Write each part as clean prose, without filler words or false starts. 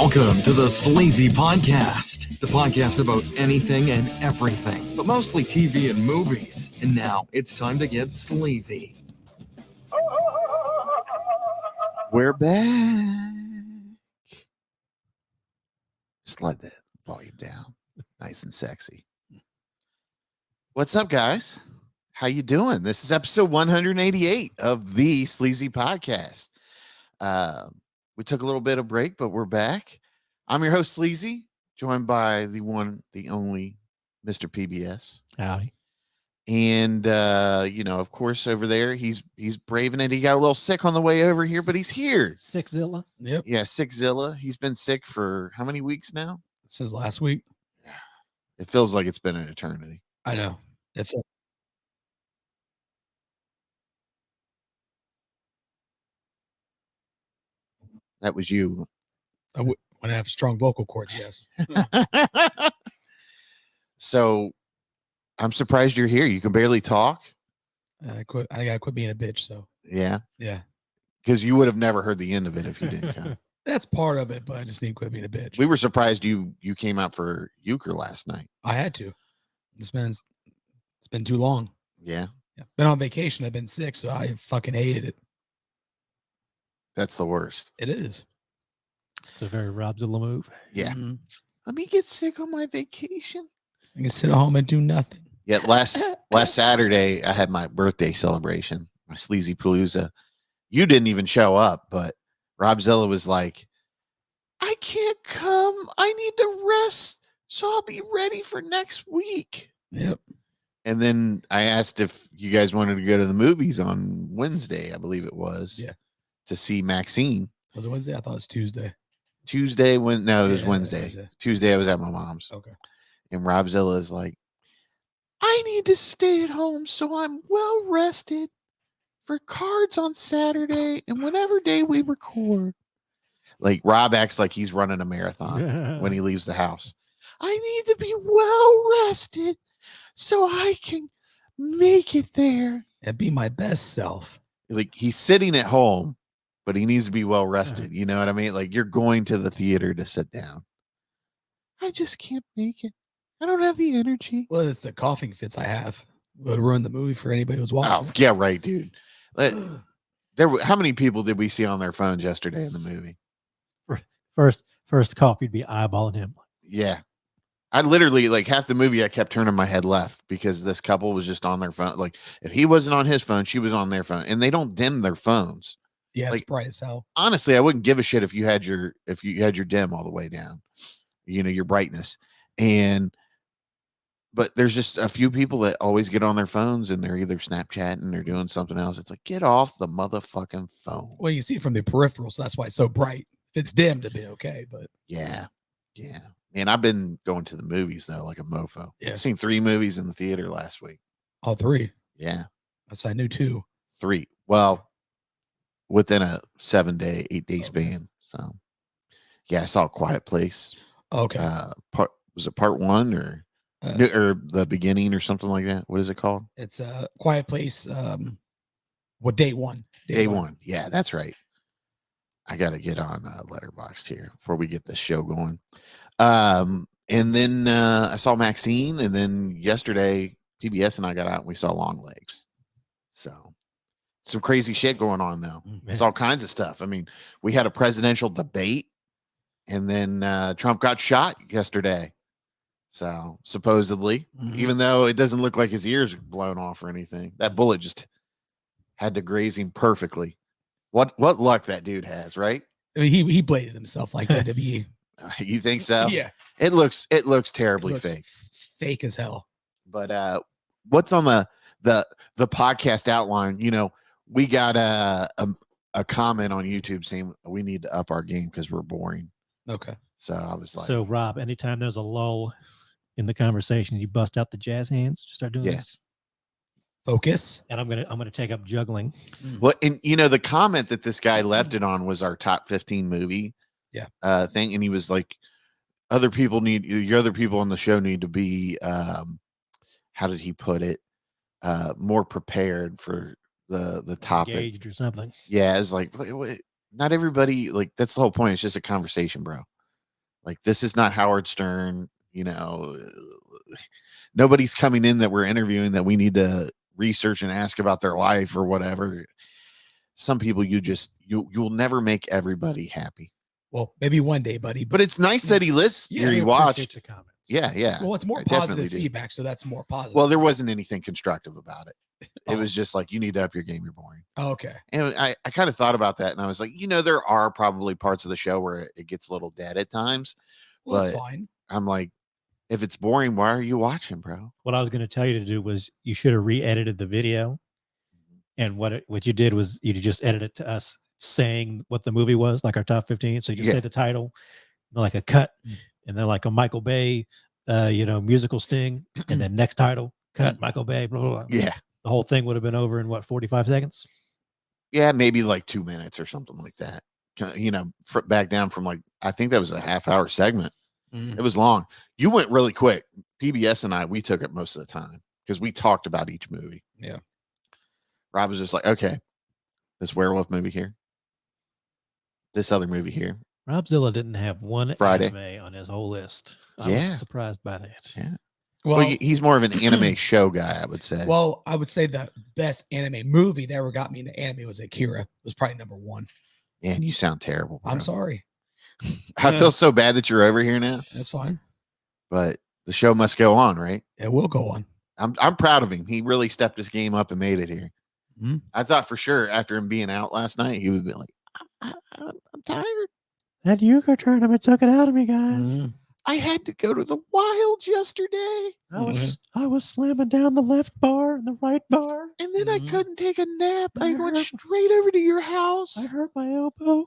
Welcome to the Sleazy Podcast, the podcast about anything and everything, but mostly TV and movies. And now it's time to get sleazy. We're back. Slide that volume down, nice and sexy. What's up, guys? How you doing? This is episode 188 of the Sleazy Podcast. We took a little bit of break, but we're back. I'm your host, Sleazy, joined by the one, the only Mr. PBS. Howdy. And of course, over there, he's braving it. He got a little sick on the way over here, but he's here. Sickzilla. Yep. Yeah, Sickzilla. He's been sick for how many weeks now? Since last week. It feels like it's been an eternity. I know. That was you. When I have strong vocal cords, yes. So I'm surprised you're here. You can barely talk. I gotta quit being a bitch. So Yeah. yeah, Because you would have never heard the end of it if you didn't come. that's part of it. But I just need to quit being a bitch. We were surprised you came out for euchre last night. I had to. It's been too long. Yeah. Yeah. Been on vacation. I've been sick, so I fucking hated it. That's the worst. It is. It's a very Robzilla move. Yeah. Mhm. Let me get sick on my vacation. I can sit at home and do nothing. Yeah, last Saturday I had my birthday celebration, my Sleazy Palooza. You didn't even show up, but Robzilla was like, I can't come. I need to rest, so I'll be ready for next week. Yep. And then I asked if you guys wanted to go to the movies on Wednesday, I believe it was. Yeah. To see Maxxxine. Was it Wednesday? I thought it was Tuesday. Tuesday, no, it was Yeah, Wednesday. Wednesday. Tuesday I was at my mom's. Okay. And Robzilla is like, I need to stay at home so I'm well rested for cards on Saturday and whatever day we record. Like Rob acts like he's running a marathon when he leaves the house. I need to be well rested so I can make it there. And be my best self. Like he's sitting at home, but he needs to be well rested. You know what I mean? Like you're going to the theater to sit down. I just can't make it. I don't have the energy. Well, it's the coughing fits I have. It would ruin the movie for anybody who's watching. Oh, yeah, right, dude. How many people did we see on their phones yesterday in the movie? First cough, you'd be eyeballing him. Yeah. I literally, like, half the movie, I kept turning my head left because this couple was just on their phone. Like, if he wasn't on his phone, she was on their phone. And they don't dim their phones. Yeah, it's like, bright as hell. Honestly, I wouldn't give a shit if you had your dim all the way down, your brightness. But there's just a few people that always get on their phones and they're either Snapchatting or doing something else. It's like, get off the motherfucking phone. Well, you see it from the peripheral, so that's why it's so bright. If it's dimmed, it'd be okay. But yeah. Man, I've been going to the movies though, like a mofo. Yeah. I've seen 3 movies in the theater last week. all 3. Yeah. That's I knew 2. 3. Well, within a 7-day, 8-day Okay. span. So yeah, I saw Quiet Place. Okay. Was it part 1 or the beginning or something like that? What is it called? It's a Quiet Place. Day 1. Day 1. Yeah, that's right. I got to get on Letterboxd here before we get this show going. And then I saw Maxxxine, and then yesterday PBS and I got out and we saw Longlegs. So some crazy shit going on though. There's all kinds of stuff. I mean, we had a presidential debate, and then Trump got shot yesterday. So supposedly, even though it doesn't look like his ears are blown off or anything, that bullet just had to graze him perfectly. What luck that dude has, right? I mean, he bladed himself like that to be. You think so? Yeah. It looks terribly fake. Fake as hell. But what's on the podcast outline? We got a comment on YouTube saying we need to up our game because we're boring. Okay. So I was like, So Rob, anytime there's a lull in the conversation, you bust out the jazz hands, just start doing this. Focus. And I'm gonna take up juggling. well, and the comment that this guy left it on was our top 15 movie thing, and he was like, other people on the show need to be how did he put it, more prepared for the topic, Engaged or something. yeah. It's like, wait, not everybody, like, that's the whole point. It's just a conversation, bro. Like, this is not Howard Stern. You know, nobody's coming in that we're interviewing that we need to research and ask about their life or whatever. Some people you'll never make everybody happy. Well, maybe one day, buddy. But it's nice that he lists. Yeah, He We appreciate watched. the comments. Yeah. Well, it's more I definitely positive do. feedback, so that's more positive. Well, there wasn't anything constructive about it. It Oh. was just like, you need to up your game. You're boring. Oh, okay. And I kind of thought about that, and I was like, there are probably parts of the show where it gets a little dead at times. Well, that's But fine. I'm like, if it's boring, why are you watching, bro? What I was going to tell you to do was you should have re-edited the video. And what you did was you just edited to us saying what the movie was, like our top 15. So you just say the title, like a cut, and then like a Michael Bay, musical sting, and then next title, cut, Michael Bay, blah, blah, blah. Yeah. The whole thing would have been over in 45 seconds? Yeah, maybe like 2 minutes or something like that. Back down from like, I think that was a half-hour segment. Mm. It was long. You went really quick. PBS and we took it most of the time because we talked about each movie. Yeah. Rob was just like, okay, this werewolf movie here, this other movie here. Robzilla didn't have one Friday. anime on his whole list. I Yeah. was surprised by that. Yeah. Well, He's more of an anime show guy, I would say. well, I would say the best anime movie that ever got me into anime was Akira. It was probably number one. Man, you sound terrible, bro. I'm sorry. I feel so bad that you're over here now, That's fine. but the show must go on, right? It will go on. I'm proud of him. He really stepped his game up and made it here. Mhm. I thought for sure after him being out last night, he would be like, I'm tired. That euchre tournament took it out of me, guys. Mhm. I had to go to the wilds yesterday, I was slamming down the left bar and the right bar. and then I Mhm. couldn't take a nap. I went Mhm. straight over to your house. I hurt my elbow.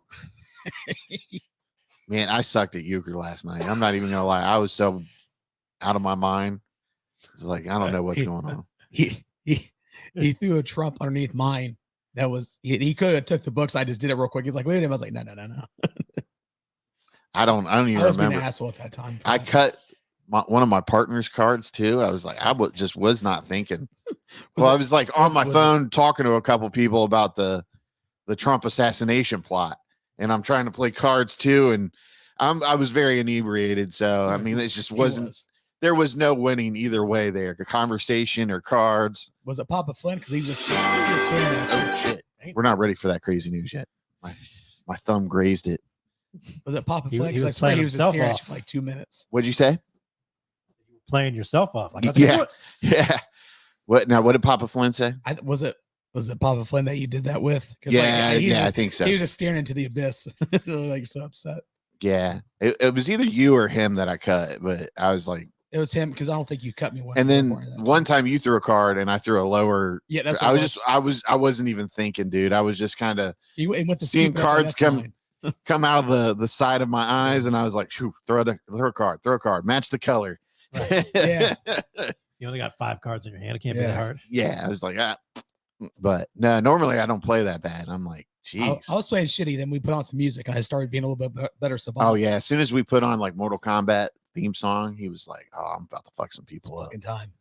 Man, I sucked at euchre last night. I'm not even gonna lie. I was so out of my mind. It's like, I don't know what's going on. He threw a trump underneath mine. That was he could have took the books. I just did it real quick. He's like, wait a minute. I was like, no. I don't even I was being remember. an asshole at that time. I cut one of my partner's cards too. I was like, just was not thinking. Well, I was like on my phone talking to a couple people about the Trump assassination plot, and I'm trying to play cards too, and I was very inebriated. So I mean, it just wasn't. There was no winning either way there. A conversation or cards. Was it Papa Flynn? Because he was just staring at you. Oh shit! We're not ready for that crazy news yet. My thumb grazed it. Was it Papa He- Flynn? he Because I was swear playing he was just himself staring at off. you for like 2 minutes. What'd you say? Playing yourself off. Like, Yeah. Yeah. What now? What did Papa Flynn say? Was it Papa Flynn that you did that with? Yeah, I think so. He was just staring into the abyss, like so upset. Yeah, it was either you or him that I cut, but I was like, It was him because I don't think you cut me one. and then before that one time you threw a card and I threw a lower. Yeah, that's. I What I wasn't even thinking, dude. I was just kind of he went to seeing sleep, and I was cards like, "That's come out of the side of my eyes, and I was like, "Shoo, throw a card, match the color." Right. Yeah. You only got 5 cards in your hand. It can't be that Yeah. hard. Yeah, I was like, but no, normally I don't play that bad. I'm like, I jeez. was playing shitty. Then we put on some music, and I started being a little bit better. Oh yeah, as soon as we put on like Mortal Kombat theme song, he was like, "Oh, I'm about to fuck some people up." fucking time.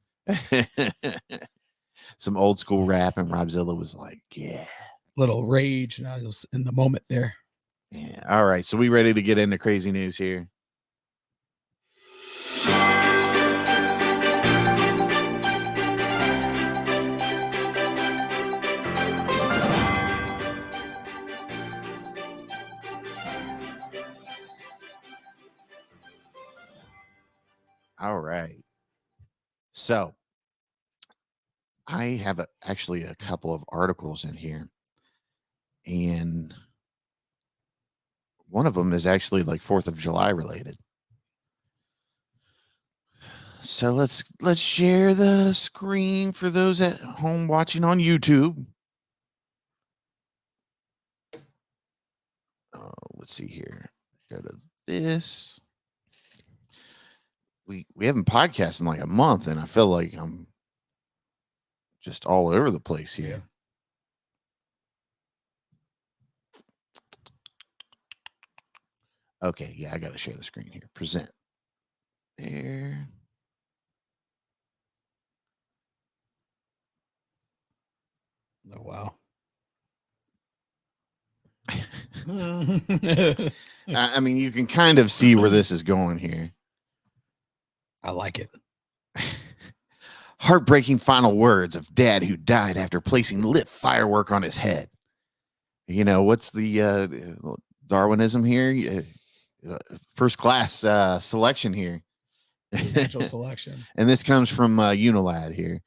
Some old school rap, and Robzilla was like, "Yeah, Little rage, and I was in the moment there. yeah." All right, so we ready to get into crazy news here? All right. So I have actually a couple of articles in here, and one of them is actually like 4th of July related. So let's share the screen for those at home watching on YouTube. Let's see here. Go to this. We haven't podcasted in like a month, and I feel like I'm just all over the place here. Okay, yeah, I got to share the screen here. Present. There. Oh wow. I mean, you can kind of see where this is going here. I like it. Heartbreaking final words of dad who died after placing lit firework on his head. You know, what's the Darwinism here? First class selection here. Natural selection. And this comes from Unilad here.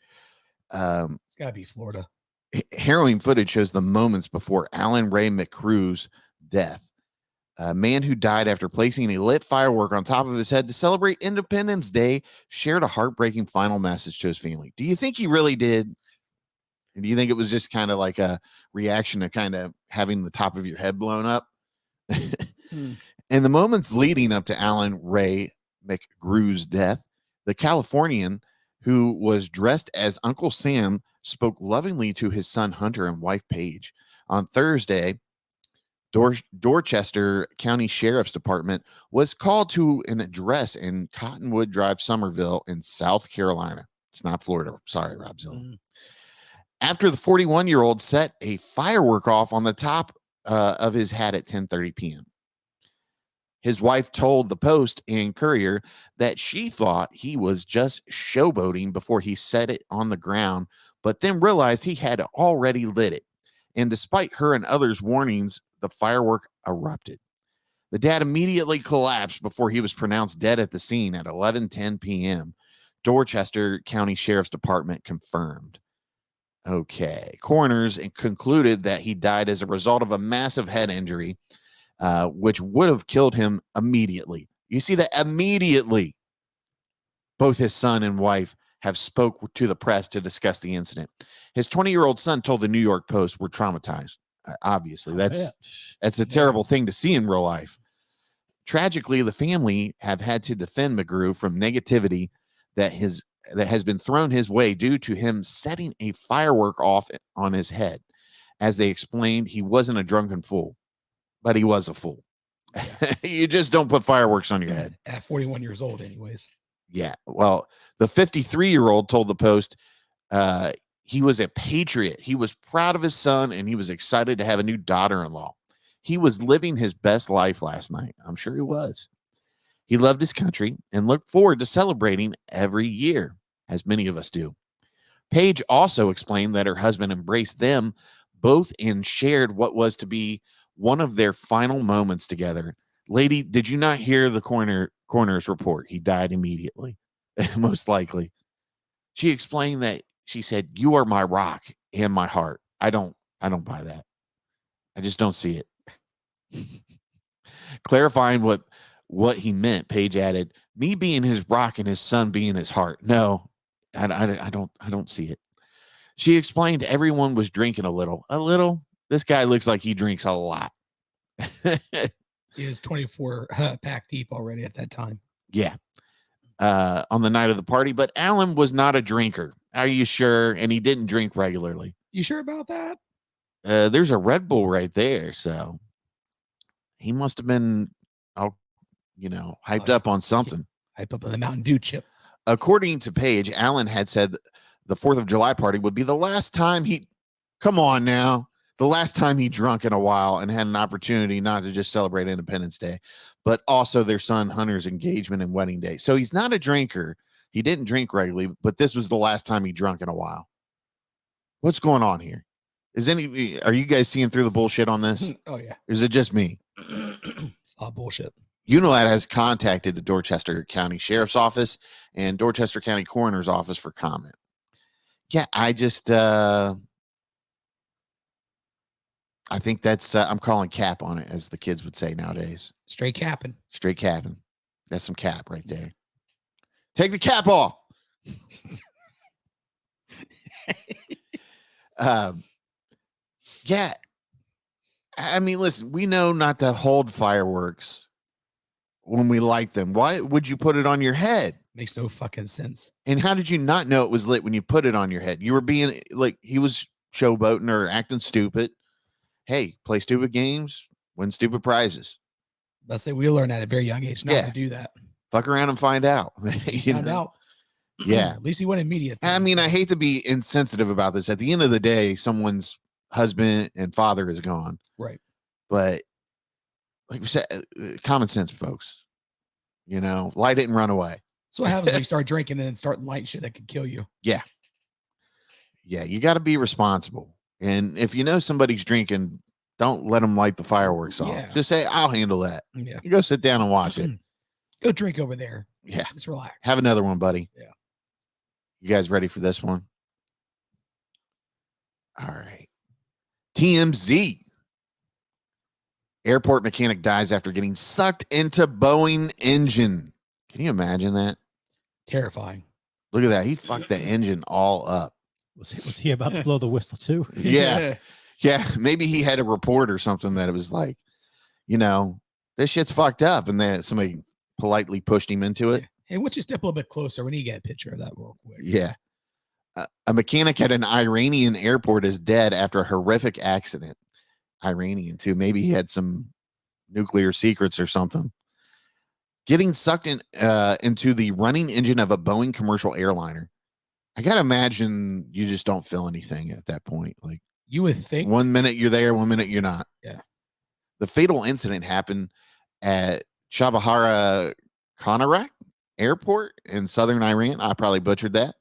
It's got to be Florida. Harrowing footage shows the moments before Alan Ray McCrew's death. A man who died after placing a lit firework on top of his head to celebrate Independence Day shared a heartbreaking final message to his family. Do you think he really did? And do you think it was just kind of like a reaction to kind of having the top of your head blown up? In the moments leading up to Alan Ray McGrew's death, the Californian, who was dressed as Uncle Sam, spoke lovingly to his son Hunter and wife Paige. On Thursday, Dorchester County Sheriff's Department was called to an address in Cottonwood Drive, Somerville in South Carolina. It's not Florida. Sorry, Robzilla. After the 41-year-old set a firework off on the top of his hat at 10:30 p.m. His wife told the Post and Courier that she thought he was just showboating before he set it on the ground, but then realized he had already lit it. And despite her and others' warnings, the firework erupted. The dad immediately collapsed before he was pronounced dead at the scene at 11:10 p.m. Dorchester County Sheriff's Department confirmed. Okay. Coroners concluded that he died as a result of a massive head injury, which would have killed him immediately. You see that immediately. Both his son and wife have spoke to the press to discuss the incident. His 20-year-old son told the New York Post, "We're traumatized." Obviously, that's a terrible thing to see in real life. Tragically, the family have had to defend McGrew from negativity that has been thrown his way due to him setting a firework off on his head. As they explained, he wasn't a drunken fool, but he was a fool. Yeah. You just don't put fireworks on your head. At 41 years old, anyways. Yeah. Well, the 53-year-old told the Post he was a patriot. He was proud of his son, and he was excited to have a new daughter-in-law. He was living his best life last night. I'm sure he was. He loved his country and looked forward to celebrating every year, as many of us do. Paige also explained that her husband embraced them both and shared what was to be one of their final moments together. Lady, did you not hear the coroner's report? He died immediately, most likely. She explained that she said, "You are my rock and my heart." I don't buy that. I just don't see it. Clarifying what he meant, Paige added, "Me being his rock and his son being his heart." No, I don't see it. She explained everyone was drinking a little. A little? This guy looks like he drinks a lot. He was 24 pack deep already at that time. Yeah. On the night of the party, but Alan was not a drinker. Are you sure? And he didn't drink regularly. You sure about that? There's a Red Bull right there, so he must have been, hyped up on something. Hype up on the Mountain Dew chip. According to Paige, Alan had said the 4th of July party would be the last time the last time he drunk in a while and had an opportunity not to just celebrate Independence Day, but also their son Hunter's engagement and wedding day. So he's not a drinker. He didn't drink regularly, but this was the last time he drunk in a while. What's going on here? Are you guys seeing through the bullshit on this? Oh, yeah. Or is it just me? It's all bullshit. Unilad has contacted the Dorchester County Sheriff's Office and Dorchester County Coroner's Office for comment. Yeah, I just... I think that's, I'm calling cap on it, as the kids would say nowadays. Straight capping. Straight capping. That's some cap right there. Take the cap off. Yeah. I mean, listen, we know not to hold fireworks when we light them. Why would you put it on your head? Makes no fucking sense. And how did you not know it was lit when you put it on your head? You were being like, he was showboating or acting stupid. Hey, play stupid games, win stupid prizes. I say we learn at a very young age not to do that. Fuck around and find out. Find out. Yeah. At least he went immediate. I mean, I hate to be insensitive about this. At the end of the day, someone's husband and father is gone. Right. But like we said, common sense, folks. Light it and run away. That's what happens when you start drinking and then start lighting shit that could kill you. Yeah. Yeah, you got to be responsible. And if you know somebody's drinking, don't let them light the fireworks off. Yeah. Just say, I'll handle that. Yeah. You go sit down and watch it. Go drink over there. Yeah. Just relax. Have another one, buddy. Yeah. You guys ready for this one? All right. TMZ. Airport mechanic dies after getting sucked into Boeing engine. Can you imagine that? Terrifying. Look at that. He fucked the engine all up. Was he about to blow the whistle too? Yeah. Yeah. Maybe he had a report or something that it was like, this shit's fucked up. And then somebody politely pushed him into it. Hey, why don't you step a little bit closer when you get a picture of that real quick? Yeah. A mechanic at an Iranian airport is dead after a horrific accident. Iranian, too. Maybe he had some nuclear secrets or something. Getting sucked into the running engine of a Boeing commercial airliner. I got to imagine you just don't feel anything at that point. Like, you would think 1 minute you're there, 1 minute you're not. Yeah. The fatal incident happened at Chabahar Kanarak Airport in southern Iran. I probably butchered that.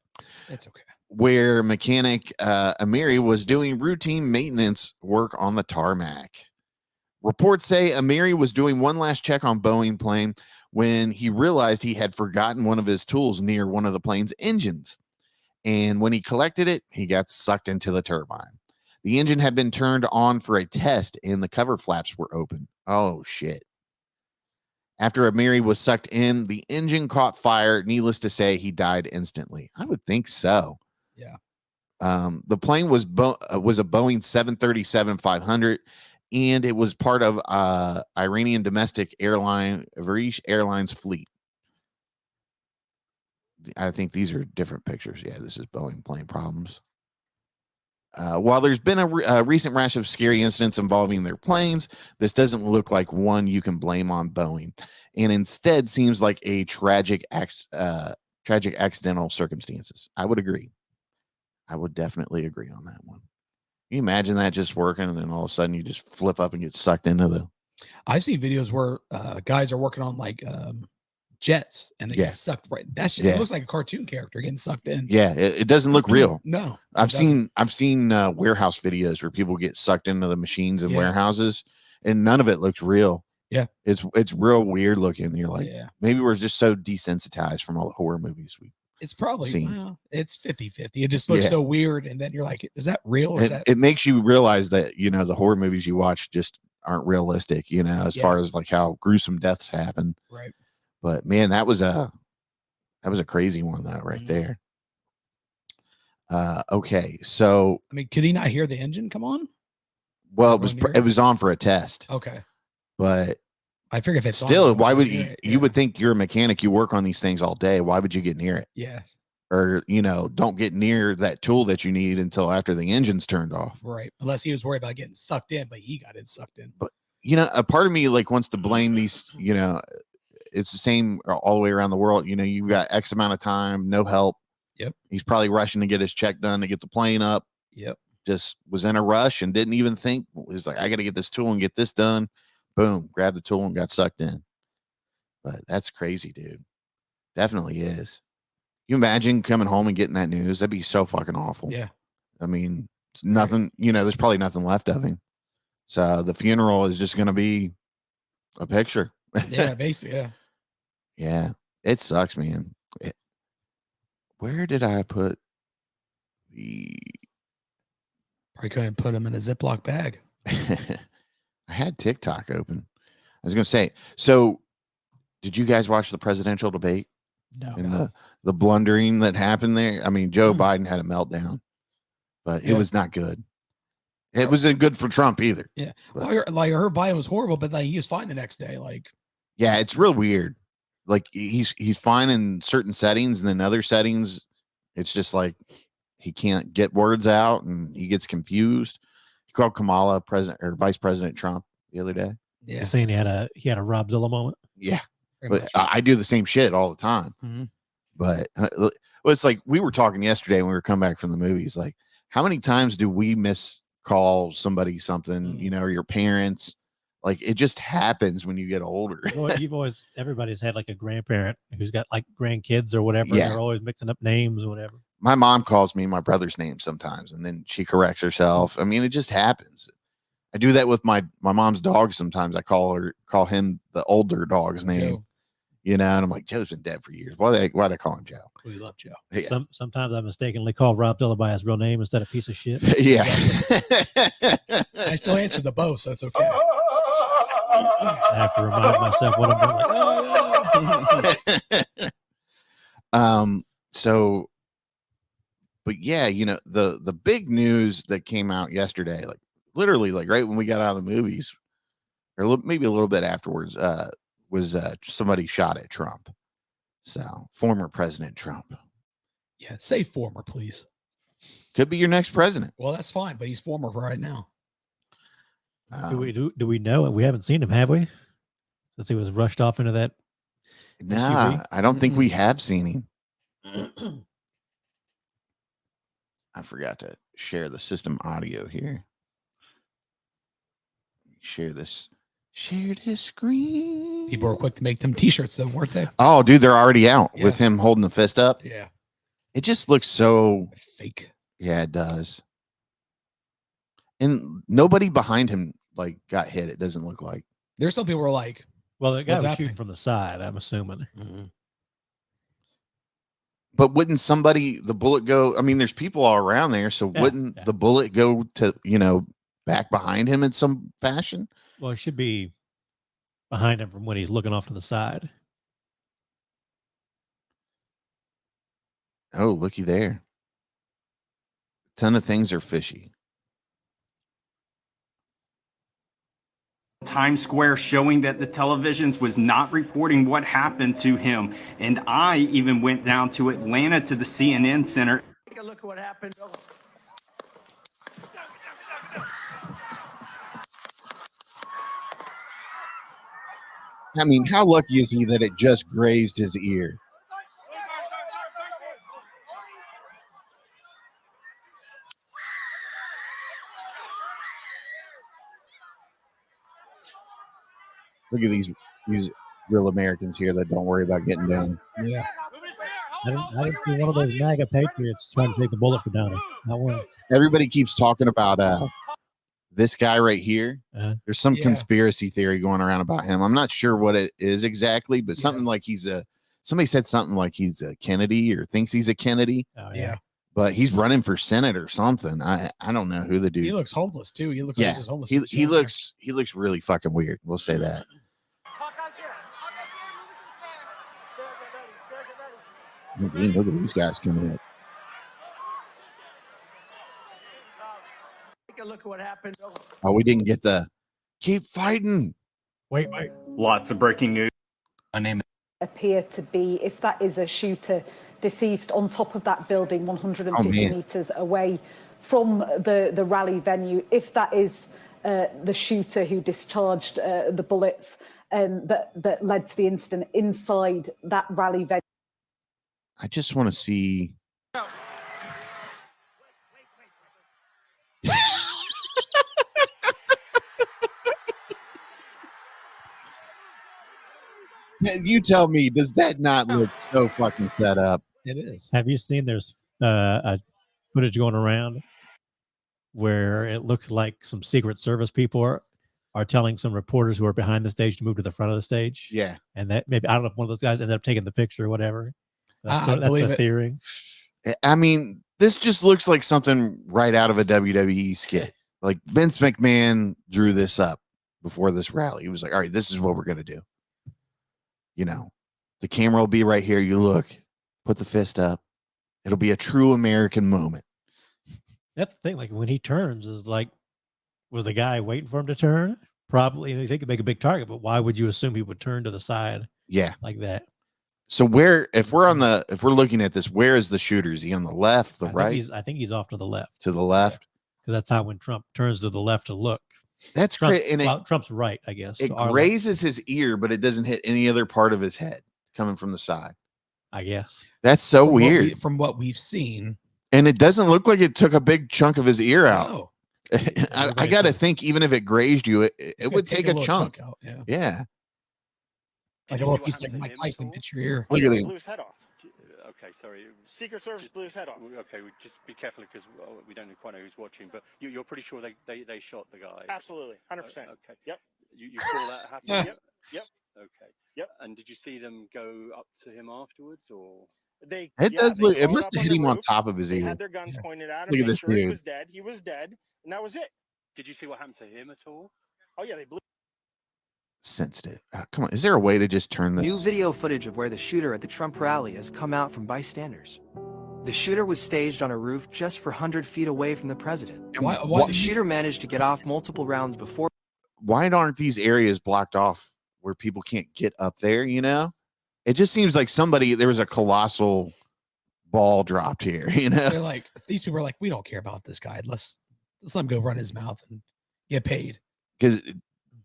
It's okay. Where mechanic Amiri was doing routine maintenance work on the tarmac. Reports say Amiri was doing one last check on Boeing plane when he realized he had forgotten one of his tools near one of the plane's engines. And when he collected it, he got sucked into the turbine. The engine had been turned on for a test and the cover flaps were open. Oh, shit. After Amiri was sucked in, the engine caught fire. Needless to say, he died instantly. I would think so. Yeah. The plane was a Boeing 737-500, and it was part of Iranian domestic airline Varish Airlines fleet. I think these are different pictures. Yeah, this is Boeing plane problems. While there's been a recent rash of scary incidents involving their planes, this doesn't look like one you can blame on Boeing, and instead seems like a tragic accidental circumstances. I would agree. I would definitely agree on that one. Can you imagine that just working, and then all of a sudden you just flip up and get sucked into the... I've seen videos where guys are working on like jets and they get sucked right. That shit it looks like a cartoon character getting sucked in. Yeah, it doesn't look real. No. I've seen warehouse videos where people get sucked into the machines in warehouses, and none of it looks real. Yeah. It's real weird looking. You're like, yeah, maybe we're just so desensitized from all the horror movies we... It's probably seen. It's 50-50. It just looks so weird, and then you're like, is that real? Is it makes you realize that the horror movies you watch just aren't realistic, as far as like how gruesome deaths happen. Right. But man, that was a crazy one though, right there. Okay, so I mean, could he not hear the engine come on? Well, it was on for a test. Okay. But I figure if it's still, on, why would you would think you're a mechanic, you work on these things all day. Why would you get near it? Yes. Or, don't get near that tool that you need until after the engine's turned off. Right. Unless he was worried about getting sucked in, but he got sucked in. But, a part of me like wants to blame these, it's the same all the way around the world. You've got X amount of time, no help. Yep. He's probably rushing to get his check done to get the plane up. Yep. Just was in a rush and didn't even think. He's like, I got to get this tool and get this done. Boom, grabbed the tool and got sucked in. But that's crazy, dude. Definitely is. You imagine coming home and getting that news? That'd be so fucking awful. Yeah. I mean, it's nothing, there's probably nothing left of him. So the funeral is just going to be a picture. Yeah, basically. Yeah. Yeah. It sucks, man. Where did I put the... Probably couldn't put him in a Ziploc bag. I had TikTok open. I was going to say, so did you guys watch the presidential debate? No. And the blundering that happened there? I mean, Joe Biden had a meltdown, but it was not good. It wasn't good for Trump either. Yeah. Well, I heard Biden was horrible, but he was fine the next day. Like, yeah, it's real weird. Like he's fine in certain settings, and then other settings, it's just like he can't get words out and he gets confused. He called Kamala Vice President Trump the other day. Yeah. You're saying he had a Robzilla moment. Yeah. But I do the same shit all the time. Mm-hmm. But it's like we were talking yesterday when we were coming back from the movies. Like, how many times do we miscall somebody something, or your parents? Like it just happens when you get older. Everybody's had like a grandparent who's got like grandkids or whatever. Yeah. And they're always mixing up names or whatever. My mom calls me my brother's name sometimes, and then she corrects herself. I mean, it just happens. I do that with my mom's dog sometimes. I call him the older dog's name. Joe. You know, and I'm like, Joe's been dead for years. Why'd I call him Joe? We love Joe. Yeah. Sometimes I mistakenly call Robzilla by his real name instead of piece of shit. Yeah. I still answer the bow, so it's okay. I have to remind myself what I'm doing. So, but yeah, you know, the big news that came out yesterday, like literally like right when we got out of the movies, or maybe a little bit afterwards, was somebody shot at Trump. So former President Trump. Yeah, say former, please. Could be your next president. Well, that's fine, but he's former right now. Do we know? We haven't seen him, have we? Since he was rushed off into that. Nah, SUV? I don't think we have seen him. I forgot to share the system audio here. Share this screen. People were quick to make them t-shirts though, weren't they? Oh, dude, they're already out Yeah. with him holding the fist up. Yeah. It just looks so Fake. Yeah, it does. And nobody behind him like got hit. It doesn't look like. There's some people who are like, Well, the guy What's was happening? shooting from the side, I'm assuming. But wouldn't the bullet go? I mean, there's people all around there, so Yeah, wouldn't yeah. the bullet go to, back behind him in some fashion? Well, it should be behind him from when he's looking off to the side. Oh, looky there. A ton of things are fishy. Times Square showing that the televisions was not reporting what happened to him. And I even went down to Atlanta to the CNN Center. Take a look at what happened. I mean, how lucky is he that it just grazed his ear? Look at these real Americans here that don't worry about getting down. yeah. I didn't see one of those MAGA patriots trying to take the bullet for Donnie. Not one. Everybody keeps talking about this guy right here. Uh-huh. There's some Yeah. conspiracy theory going around about him. I'm not sure what it is exactly, but something like somebody said something like he's a Kennedy or thinks he's a Kennedy, Oh, Yeah. but he's running for Senate or something. I don't know who the dude. He looks homeless too. He looks like Yeah, he's just homeless. he Just chilling looks really fucking weird. We'll say that. Look at these guys coming up. Take a look at what happened. Oh, we didn't get the keep fighting. Wait. Lots of breaking news. Appear to be, if that is a shooter deceased on top of that building 150 man. meters away from the rally venue, if that is the shooter who discharged the bullets that led to the incident inside that rally venue. I just want to see. You tell me, does that not look so fucking set up? It is. Have you seen there's a footage going around where it looks like some Secret Service people are telling some reporters who are behind the stage to move to the front of the stage? Yeah. And that maybe, I don't know if one of those guys ended up taking the picture or whatever. That's believe the it. theory. I mean, this just looks like something right out of a WWE skit. Like Vince McMahon drew this up before this rally. He was like, all right, this is what we're going to do. The camera will be right here. You look, put the fist up. It'll be a true American moment. That's the thing. Like when he turns, is like, was the guy waiting for him to turn? Probably. You think it'd make a big target, but why would you assume he would turn to the side Yeah. like that? So if we're looking at this, where is the shooter? Is he on the left, the right, I think he's off to the left, to the left? because that's how when Trump turns to the left to look. That's Trump, great. And Trump's right, I guess. it So our left, grazes his ear, but it doesn't hit any other part of his head coming from the side. I guess. That's so From weird. from what we've seen. And it doesn't look like it took a big chunk of his ear out. No. I got to think, even if it grazed you, it would take a little chunk. out. Yeah. Yeah. Like a little piece like Mike Tyson bit your ear. Look at him. Blew his head off. Okay, sorry. Secret Service blew his head off. Okay, just be careful because we don't quite know who's watching, but you're pretty sure they shot the guy. Absolutely, 100%. Okay. Yep. You saw that happen? Yep. Okay. Yep. And did you see them go up to him afterwards, or? It must have hit him on top of his They ear. had their guns pointed at him. Look at made this sure he dude. was dead. He was dead, and that was it. Did you see what happened to him at all? Oh yeah, they blew. Sensitive. Come on. Is there a way to just turn this? New video footage of where the shooter at the Trump rally has come out from bystanders. The shooter was staged on a roof just 400 feet away from the president. Why The shooter managed to get off multiple rounds before. Why aren't these areas blocked off where people can't get up there? You know, it just seems like there was a colossal ball dropped here. You know, They're like, these people are like, we don't care about this guy. Let's let him go run his mouth and get paid. because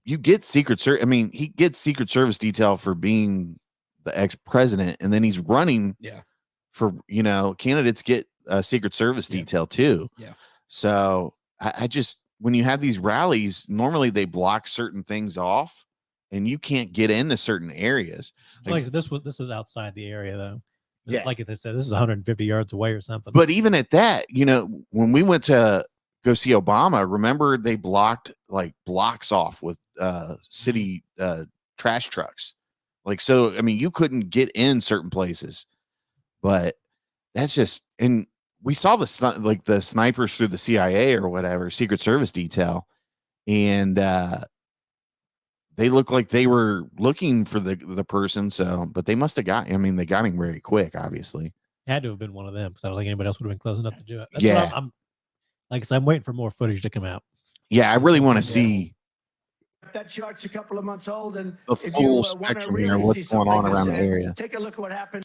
you get Secret Service. I mean, he gets Secret Service detail for being the ex-president, and then he's running. Yeah. For candidates get Secret Service detail too. Yeah. So I just, when you have these rallies, normally they block certain things off, and you can't get into certain areas. Like this is outside the area though. Yeah. Like they said, this is 150 yards away or something. But even at that, when we went to go see Obama, remember they blocked like blocks off with city trash trucks. Like, so, I mean, you couldn't get in certain places, but that's just, and we saw the snipers through the CIA or whatever, Secret Service detail. And they looked like they were looking for the person. So, but they must have they got him very quick, obviously. Had to have been one of them because I don't think anybody else would have been close enough to do it. That's Yeah. what I'm like I said, I'm waiting for more footage to come out. Yeah, I really want to see That chart's a couple of months old, and the if full you, wanna spectrum really here, see what's going something on like around this, the area. Take a look at what happened.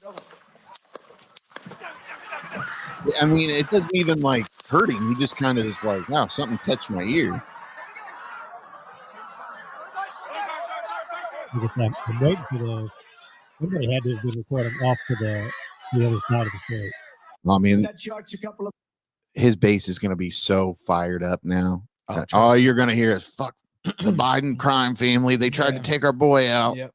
I mean, it doesn't even like hurt him. He just kind of is like, wow, something touched my ear. Like I said, I'm waiting for those. Somebody had to have been recording off to the other side of the state. I mean, That chart's a couple of. his base is going to be so fired up now. Oh, All you're going to hear is, fuck the Biden crime family. They tried to take our boy out. Yep.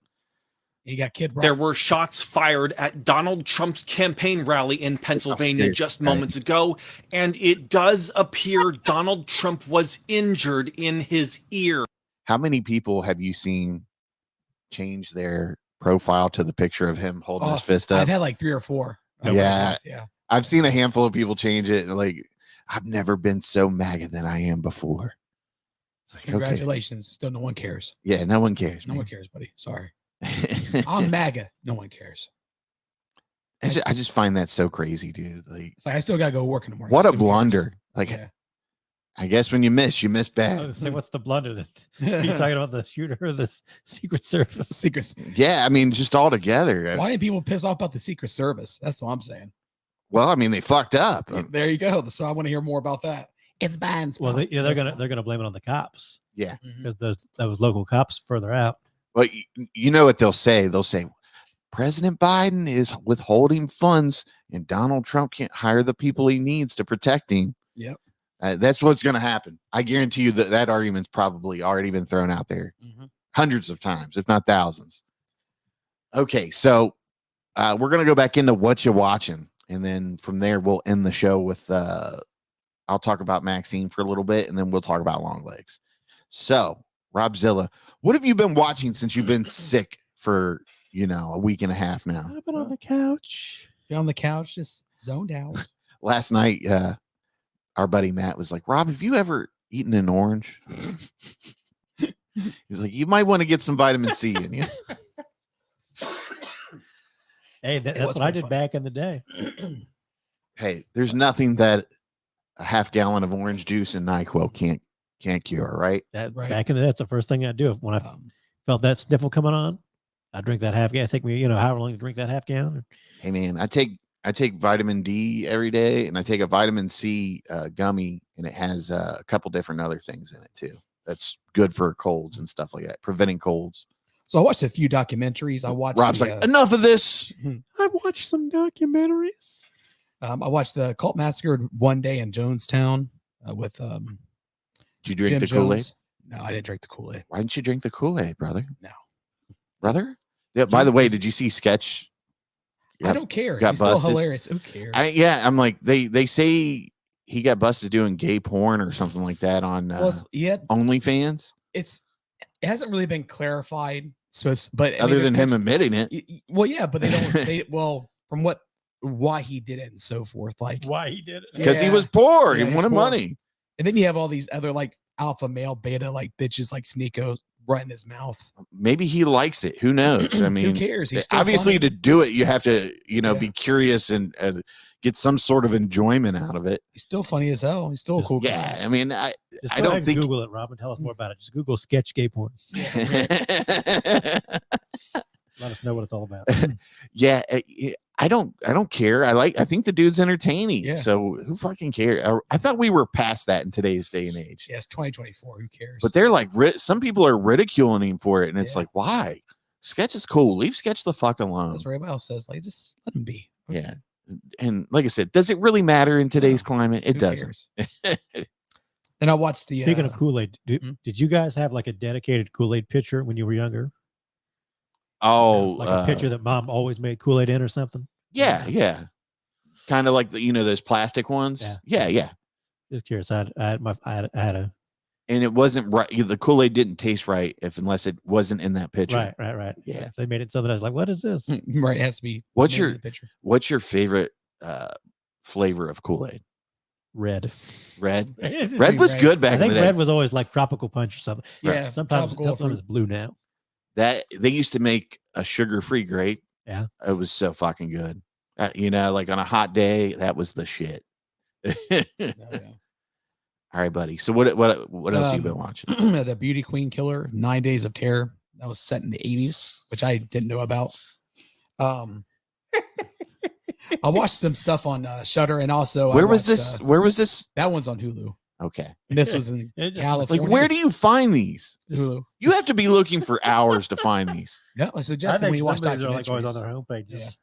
You got Kid Rock. There were shots fired at Donald Trump's campaign rally in Pennsylvania just moments ago, and it does appear Donald Trump was injured in his ear. How many people have you seen change their profile to the picture of him holding his fist up? I've had like 3 or 4. Yeah. Yeah. I've seen a handful of people change it. And like, I've never been so MAGA than I am before. It's like, Congratulations. Still no one cares. Yeah, no one cares. No one cares, buddy. Sorry. I'm MAGA. No one cares. I just find that so crazy, dude. Like, it's like I still gotta go work in the morning. what a Still blunder. cares. Like, Yeah. I guess when you miss I bad. was saying, what's the blunder that you're talking about, the shooter or the Secret Service? Secret. Yeah, I mean, just all together. Why didn't people piss off about the Secret Service? That's what I'm saying. Well, I mean, they fucked up. There you go. So I want to hear more about that. It's Biden's Well, fault. they're gonna blame it on the cops Yeah. because those local cops further out. But you know what they'll say? They'll say President Biden is withholding funds and Donald Trump can't hire the people he needs to protect him. Yep. That's what's going to happen. I guarantee you that argument's probably already been thrown out there hundreds of times, if not thousands. Okay, so we're going to go back into Whatchu Watchin, and then from there we'll end the show with I'll talk about Maxxxine for a little bit, and then we'll talk about Longlegs. So, Robzilla, what have you been watching since you've been sick for a week and a half now? I've been on the couch. Been on the couch, just zoned out. Last night, our buddy Matt was like, Rob, have you ever eaten an orange? He's like, you might want to get some vitamin C in you. Hey, that's what I did back in the day. Hey, there's nothing that a half gallon of orange juice and NyQuil can't cure, right? Back in the day, that's the first thing I'd do when I felt that sniffle coming on. I drink that half gallon. Take me, however long to drink that half gallon. Hey man, I take vitamin D every day, and I take a vitamin C gummy, and it has a couple different other things in it too. That's good for colds and stuff like that, preventing colds. So I watched a few documentaries. I watched. Rob's like, enough of this. I watched some documentaries. I watched the Cult Massacre One Day in Jonestown with Did you drink Jim the Kool-Aid? Jones. No, I didn't drink the Kool-Aid. Why didn't you drink the Kool-Aid, brother? No. Brother? Yeah. By the way, did you see Sketch? I don't care. Got He's still busted? hilarious. Who cares? I'm like, they say he got busted doing gay porn or something like that on OnlyFans. It hasn't really been clarified. But Other than him admitting it. Well, yeah, but they don't. From why he did it and so forth, like why he did it because he was poor. Yeah, he he's wanted poor. money. And then you have all these other like alpha male beta like bitches like Sneeko right in his mouth. Maybe he likes it. Who knows? I mean, who cares? He's still obviously funny. to do it, you have to, be curious and get some sort of enjoyment out of it. He's still funny as hell. He's still a cool guy. Yeah, I mean, I Just don't go ahead and think Google it, Rob, and tell us more about it. Just Google sketch gay porn. Let us know what it's all about. Yeah, I don't care. I think the dude's entertaining. Yeah. So who fucking cares? I thought we were past that in today's day and age. Yeah, it's 2024. Who cares? But they're like, some people are ridiculing him for it, and it's Yeah. like, why? Sketch is cool. Leave Sketch the fuck alone. That's what everybody else says. Like, just let him be. Okay. Yeah. And like I said, does it really matter in today's climate? It Who doesn't. cares? Then I watched the. Speaking of Kool-Aid, did you guys have like a dedicated Kool-Aid pitcher when you were younger? Oh, Like a pitcher that mom always made Kool-Aid in or something? yeah. Kind of like those plastic ones. Yeah. Just curious. I had a. And it wasn't right. The Kool-Aid didn't taste right unless it wasn't in that pitcher. Right. Yeah. If they made it something, I was like, what is this? Right, it has to be. What's made your in the picture. What's your favorite flavor of Kool-Aid? Red. Red. Red Red was good back I in think the day. red was always like tropical punch or something. Yeah, Sometimes tropical fruit. it's blue now. That they used to make a sugar-free grape. Yeah. It was so fucking good. Like on a hot day, that was the shit. All right, buddy. So what else have you been watching? The Beauty Queen Killer, 9 Days of Terror. That was set in the 80s, which I didn't know about. I watched some stuff on Shudder, and also Where was this? That one's on Hulu. Okay. And this was in California. Like, where do you find these? Hulu. You have to be looking for hours to find these. No, I suggest I when think you watch some of these are like always on documentaries. their homepage. Just,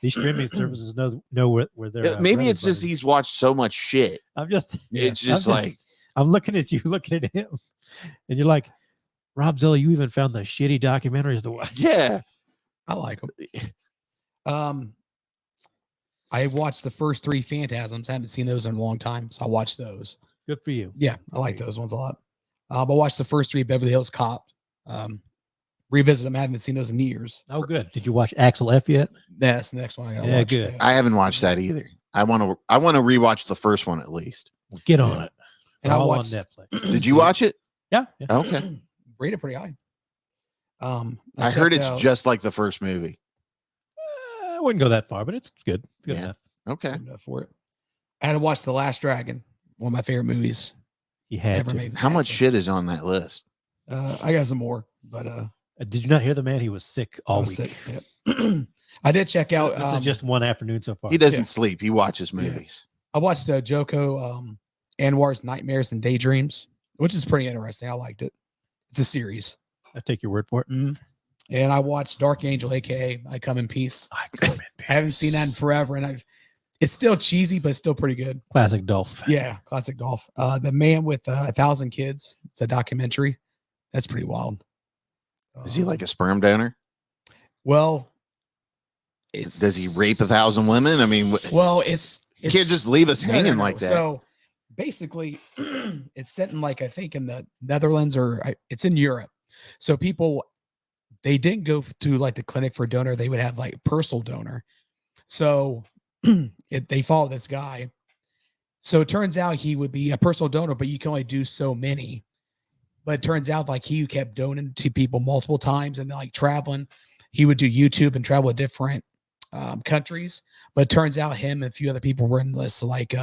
these streaming services know where they're. Maybe it's just he's watched so much shit. I'm just. It's just like I'm looking at you, looking at him, and you're like, Robzilla, you even found the shitty documentaries to watch. Yeah, I like them. I watched the first 3 Phantasms. I haven't seen those in a long time, so I watched those. Good for you. Yeah, I like those ones a lot. I watched the first 3 Beverly Hills Cop. Revisit them. I haven't seen those in years. Oh, good. Did you watch Axel F yet? That's the next one I gotta Yeah, watch. good. I haven't watched that either. I want to rewatch the first one at least. Well, get on it. And I All watched on Netflix. Did you watch it? Yeah. Okay. Rated pretty high. I heard checked it's out- just like the first movie. I wouldn't go that far, but it's good. Good enough. Okay. good enough for it. I had to watch The Last Dragon, one of my favorite movies He had ever to. made. How much shit is on that list? I got some more, but Did you not hear the man? He was sick all I week. was sick. Yep. I did check out. This is just one afternoon so far. He doesn't sleep. He watches movies. I watched Joko Anwar's Nightmares and Daydreams, which is pretty interesting. I liked it. It's a series. I take your word for it. And I watched Dark Angel, aka I Come in Peace. I haven't seen that in forever, and it's still cheesy, but it's still pretty good. Classic Dolph. Yeah, classic Dolph. The Man with 1,000 Kids. It's a documentary. That's pretty wild. Is he like a sperm donor? Well, Does he rape 1,000 women? I mean, well, you can't just leave us No, hanging no. like that. So basically, it's set in like I think in the Netherlands it's in Europe. So people, they didn't go to like the clinic for donor. They would have like personal donor. So they follow this guy. So it turns out he would be a personal donor, but you can only do so many. But it turns out like he kept donating to people multiple times and like traveling. He would do YouTube and travel to different countries. But it turns out him and a few other people were in this like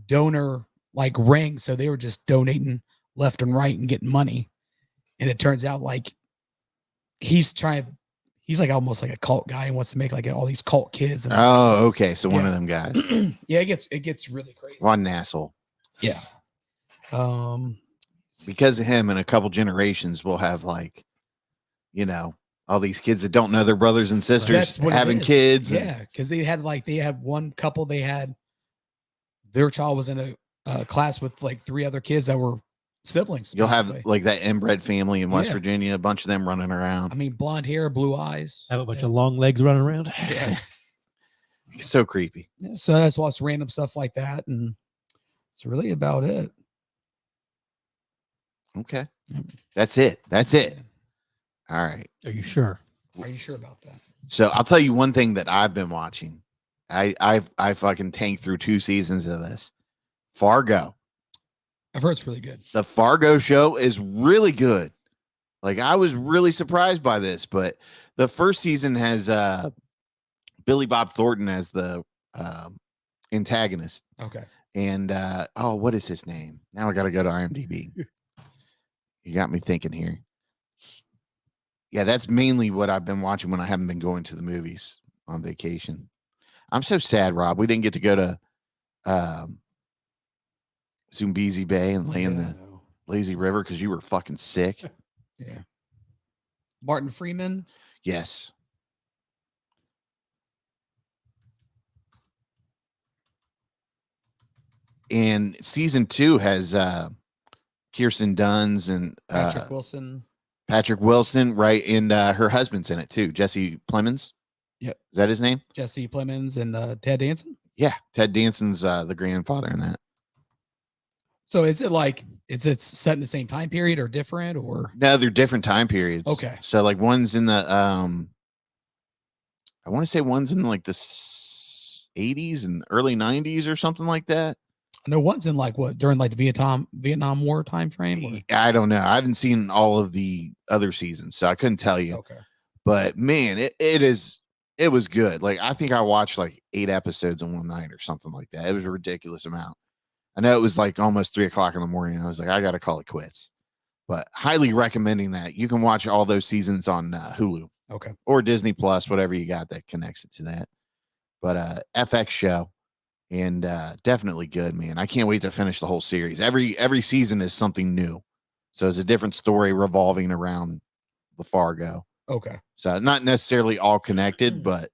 donor like ring. So they were just donating left and right and getting money. And it turns out like he's like almost like a cult guy and wants to make like all these cult kids. And Oh, okay. So one of them guys. yeah, it gets really crazy. One asshole. Yeah. Because of him, in a couple generations, we'll have like, all these kids that don't know their brothers and sisters That's what it having is. kids. Yeah, because they had one couple. They had their child was in a class with like 3 other kids that were siblings. You'll have basically. like that inbred family in West Yeah. Virginia, a bunch of them running around. I mean, blonde hair, blue eyes. Have a bunch of long legs running around. Yeah. It's so creepy. Yeah, so that's lots of random stuff like that, and it's really about it. Okay. Yep. That's it. That's it. All right. Are you sure? Are you sure about that? So I'll tell you one thing that I've been watching. I fucking tanked through 2 seasons of this. Fargo. I've heard it's really good. The Fargo show is really good. Like, I was really surprised by this, but the first season has Billy Bob Thornton as the antagonist. Okay. And what is his name? Now I got to go to IMDb. You got me thinking here. Yeah, that's mainly what I've been watching when I haven't been going to the movies on vacation. I'm so sad, Rob. We didn't get to go to Zumbizi Bay and lay in the lazy river because you were fucking sick. Yeah. Martin Freeman. Yes. And season 2 has Kirsten Dunst and Patrick Wilson. Patrick Wilson, right? And her husband's in it too, Jesse Plemons. Yep. Is that his name? Jesse Plemons and Ted Danson. Yeah, Ted Danson's the grandfather in that. So is it like it's set in the same time period or different or? No, they're different time periods. Okay. So like one's in the I want to say one's in like the 80s and early 90s or something like that. No, one's in like what during like the Vietnam War time frame. Or? I don't know. I haven't seen all of the other seasons, so I couldn't tell you. Okay. But man, it was good. Like, I think I watched like 8 episodes in one night or something like that. It was a ridiculous amount. I know it was like almost 3:00 in the morning. I was like, I got to call it quits. But highly recommending that. You can watch all those seasons on Hulu. Okay. Or Disney Plus, whatever you got that connects it to that. But FX show. And definitely good, man. I can't wait to finish the whole series. Every season is something new. So it's a different story revolving around the Fargo. Okay. So not necessarily all connected, but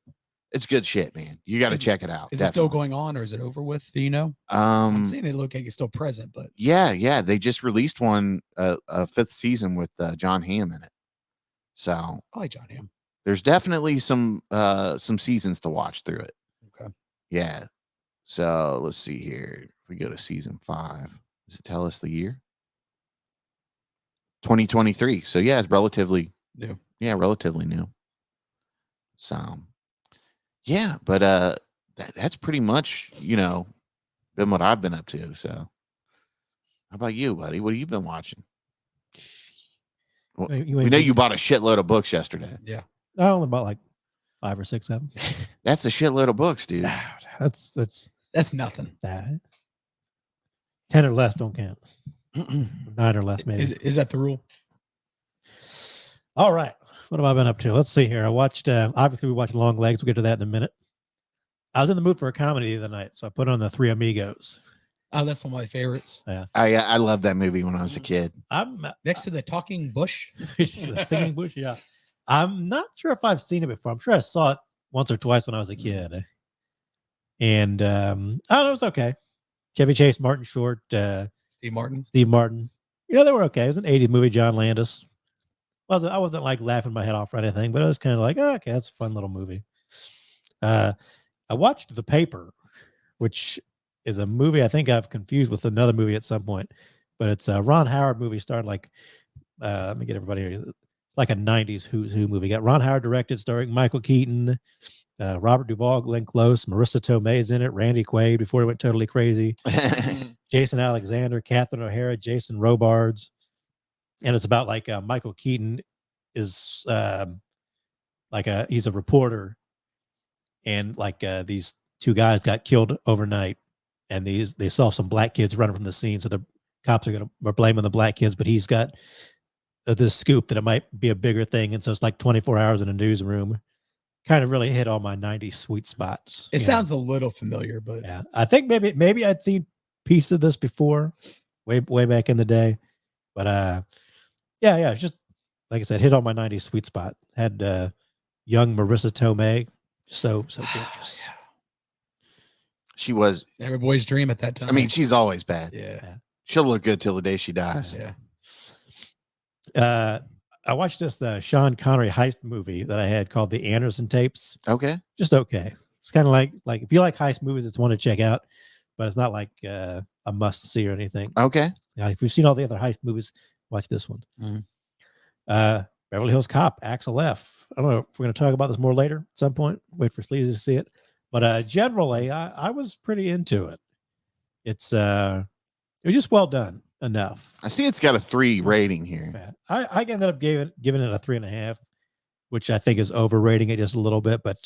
it's good shit, man. You got to check it out. Is it still going on or is it over with? Do you know? I'm seeing it look like it's still present, but yeah. They just released one, a 5th season with John Hamm in it. So I like John Hamm. There's definitely some seasons to watch through it. Okay. Yeah. So let's see here. If we go to season 5, does it tell us the year? 2023. So yeah, it's relatively new. Yeah, relatively new. So yeah, but that's pretty much, been what I've been up to. So how about you, buddy? What have you been watching? Well, we know you bought a shitload of books yesterday. Yeah. I only bought like 5 or 6 of them. That's a shitload of books, dude. That's nothing. 10 or less don't count. 9 or less, maybe. Is that the rule? All right. What have I been up to? Let's see here. I watched, obviously we watched Longlegs. We'll get to that in a minute. I was in the mood for a comedy the other night, so I put on The Three Amigos. Oh, that's one of my favorites. Yeah. I love that movie when I was a kid. I'm next to the talking bush. The singing bush, yeah. I'm not sure if I've seen it before. I'm sure I saw it once or twice when I was a kid. And I don't know, it was okay. Chevy Chase, Martin Short, Steve Martin. They were okay. It was an 80s movie, John Landis. I wasn't like laughing my head off or anything, but it was kind of like, oh, okay, that's a fun little movie. I watched The Paper, which is a movie I think I've confused with another movie at some point, but it's a Ron Howard movie starring like, let me get everybody here. It's like a 90s Who's Who movie. Got Ron Howard directed, starring Michael Keaton, Robert Duvall, Glenn Close, Marissa Tomei's in it, Randy Quaid before he went totally crazy, Jason Alexander, Catherine O'Hara, Jason Robards. And it's about like Michael Keaton is he's a reporter, and like these 2 guys got killed overnight, and they saw some black kids running from the scene, so the cops are blaming the black kids, but he's got this scoop that it might be a bigger thing, and so it's like 24 hours in a newsroom. Kind of really hit all my 90s sweet spots. It sounds a little familiar, but yeah, I think maybe I'd seen pieces of this before, way back in the day, but yeah, it's just like I said, hit all my 90s sweet spot. Had young Marissa Tomei, so gorgeous. She was. Every boy's dream at that time. I mean, she's always bad. yeah. She'll look good till the day she dies. Yeah. I watched this Sean Connery heist movie that I had called The Anderson Tapes. Okay. Just okay. It's kind of like if you like heist movies, it's one to check out, but it's not like a must see or anything. Okay. If you've seen all the other heist movies, watch this one. Beverly Hills Cop, Axel F. I don't know if we're going to talk about this more later at some point. Wait for Sleazy to see it. But generally, I was pretty into it. It was just well done enough. I see it's got a 3 rating here. I ended up giving it a 3.5, which I think is overrating it just a little bit, but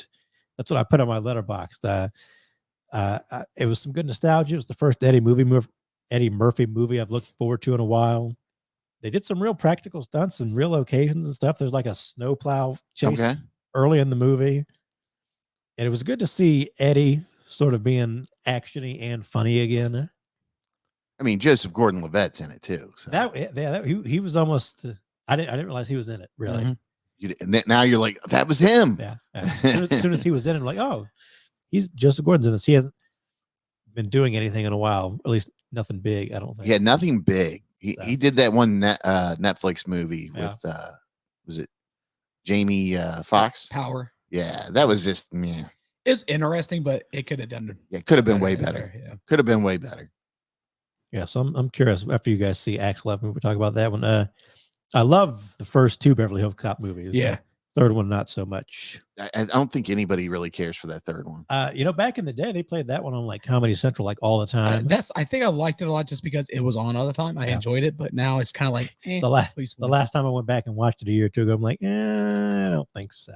that's what I put on my letterbox. It was some good nostalgia. It was the first Eddie Murphy movie I've looked forward to in a while. They did some real practical stunts and real locations and stuff. There's like a snowplow chase early in the movie. And it was good to see Eddie sort of being actiony and funny again. I mean, Joseph Gordon-Levitt's in it too. So. He was almost. I didn't realize he was in it. Really. Now you're like, that was him. Yeah. As soon as he was in it, I'm like, oh, he's Joseph Gordon's in this. He hasn't been doing anything in a while. At least nothing big. I don't think. Yeah, nothing big. He did that one Netflix movie with was it Jamie Foxx? Power. Yeah, that was just It's interesting, but it could have done. Yeah, could have been way better. Yeah. Could have been way better. Yeah, so I'm curious after you guys see Axel F, we talk about that one. I love the first 2 Beverly Hills Cop movies. Yeah. The third one, not so much. I don't think anybody really cares for that third one. Back in the day, they played that one on like Comedy Central like all the time. I think I liked it a lot just because it was on all the time. I enjoyed it, but now it's kind of like the last time I went back and watched it a year or 2 ago, I'm like, I don't think so.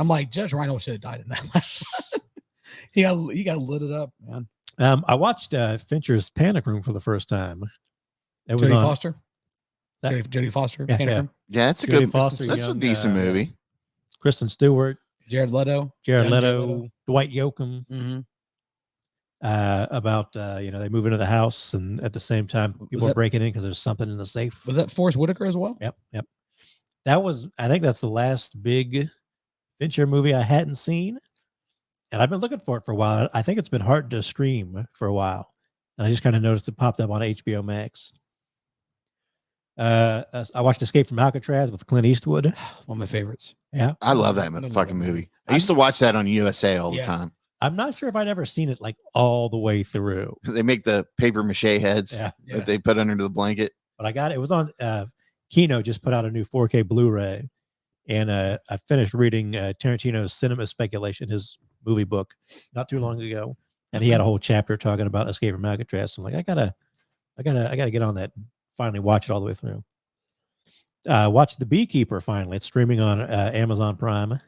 I'm like, Judge Reinhold should have died in that last one. he got lit it up, man. I watched Fincher's Panic Room for the first time. It was Jodie on Foster. Jodie Foster. Yeah, Room. Yeah, it's a Jodie good. Foster, That's a decent movie. Kristen Stewart, Jared Leto, Dwight Yoakam. About they move into the house and at the same time people are breaking in because there's something in the safe. Was that Forrest Whitaker as well? Yep. I think that's the last big Fincher movie I hadn't seen, and I've been looking for it for a while. I think it's been hard to stream for a while, and I just kind of noticed it popped up on HBO Max. I watched Escape from Alcatraz with Clint Eastwood. One of my favorites. Yeah, I love that fucking movie. I used to watch that on USA all the time. I'm not sure if I'd ever seen it like all the way through. They make the paper mache heads that they put under the blanket. But I got it. It was on Kino just put out a new 4K Blu-ray, and I finished reading Tarantino's Cinema Speculation, his movie book, not too long ago, and he had a whole chapter talking about Escape from Alcatraz. So I'm like, I gotta get on that. And finally, watch it all the way through. Watch The Beekeeper. Finally, it's streaming on Amazon Prime.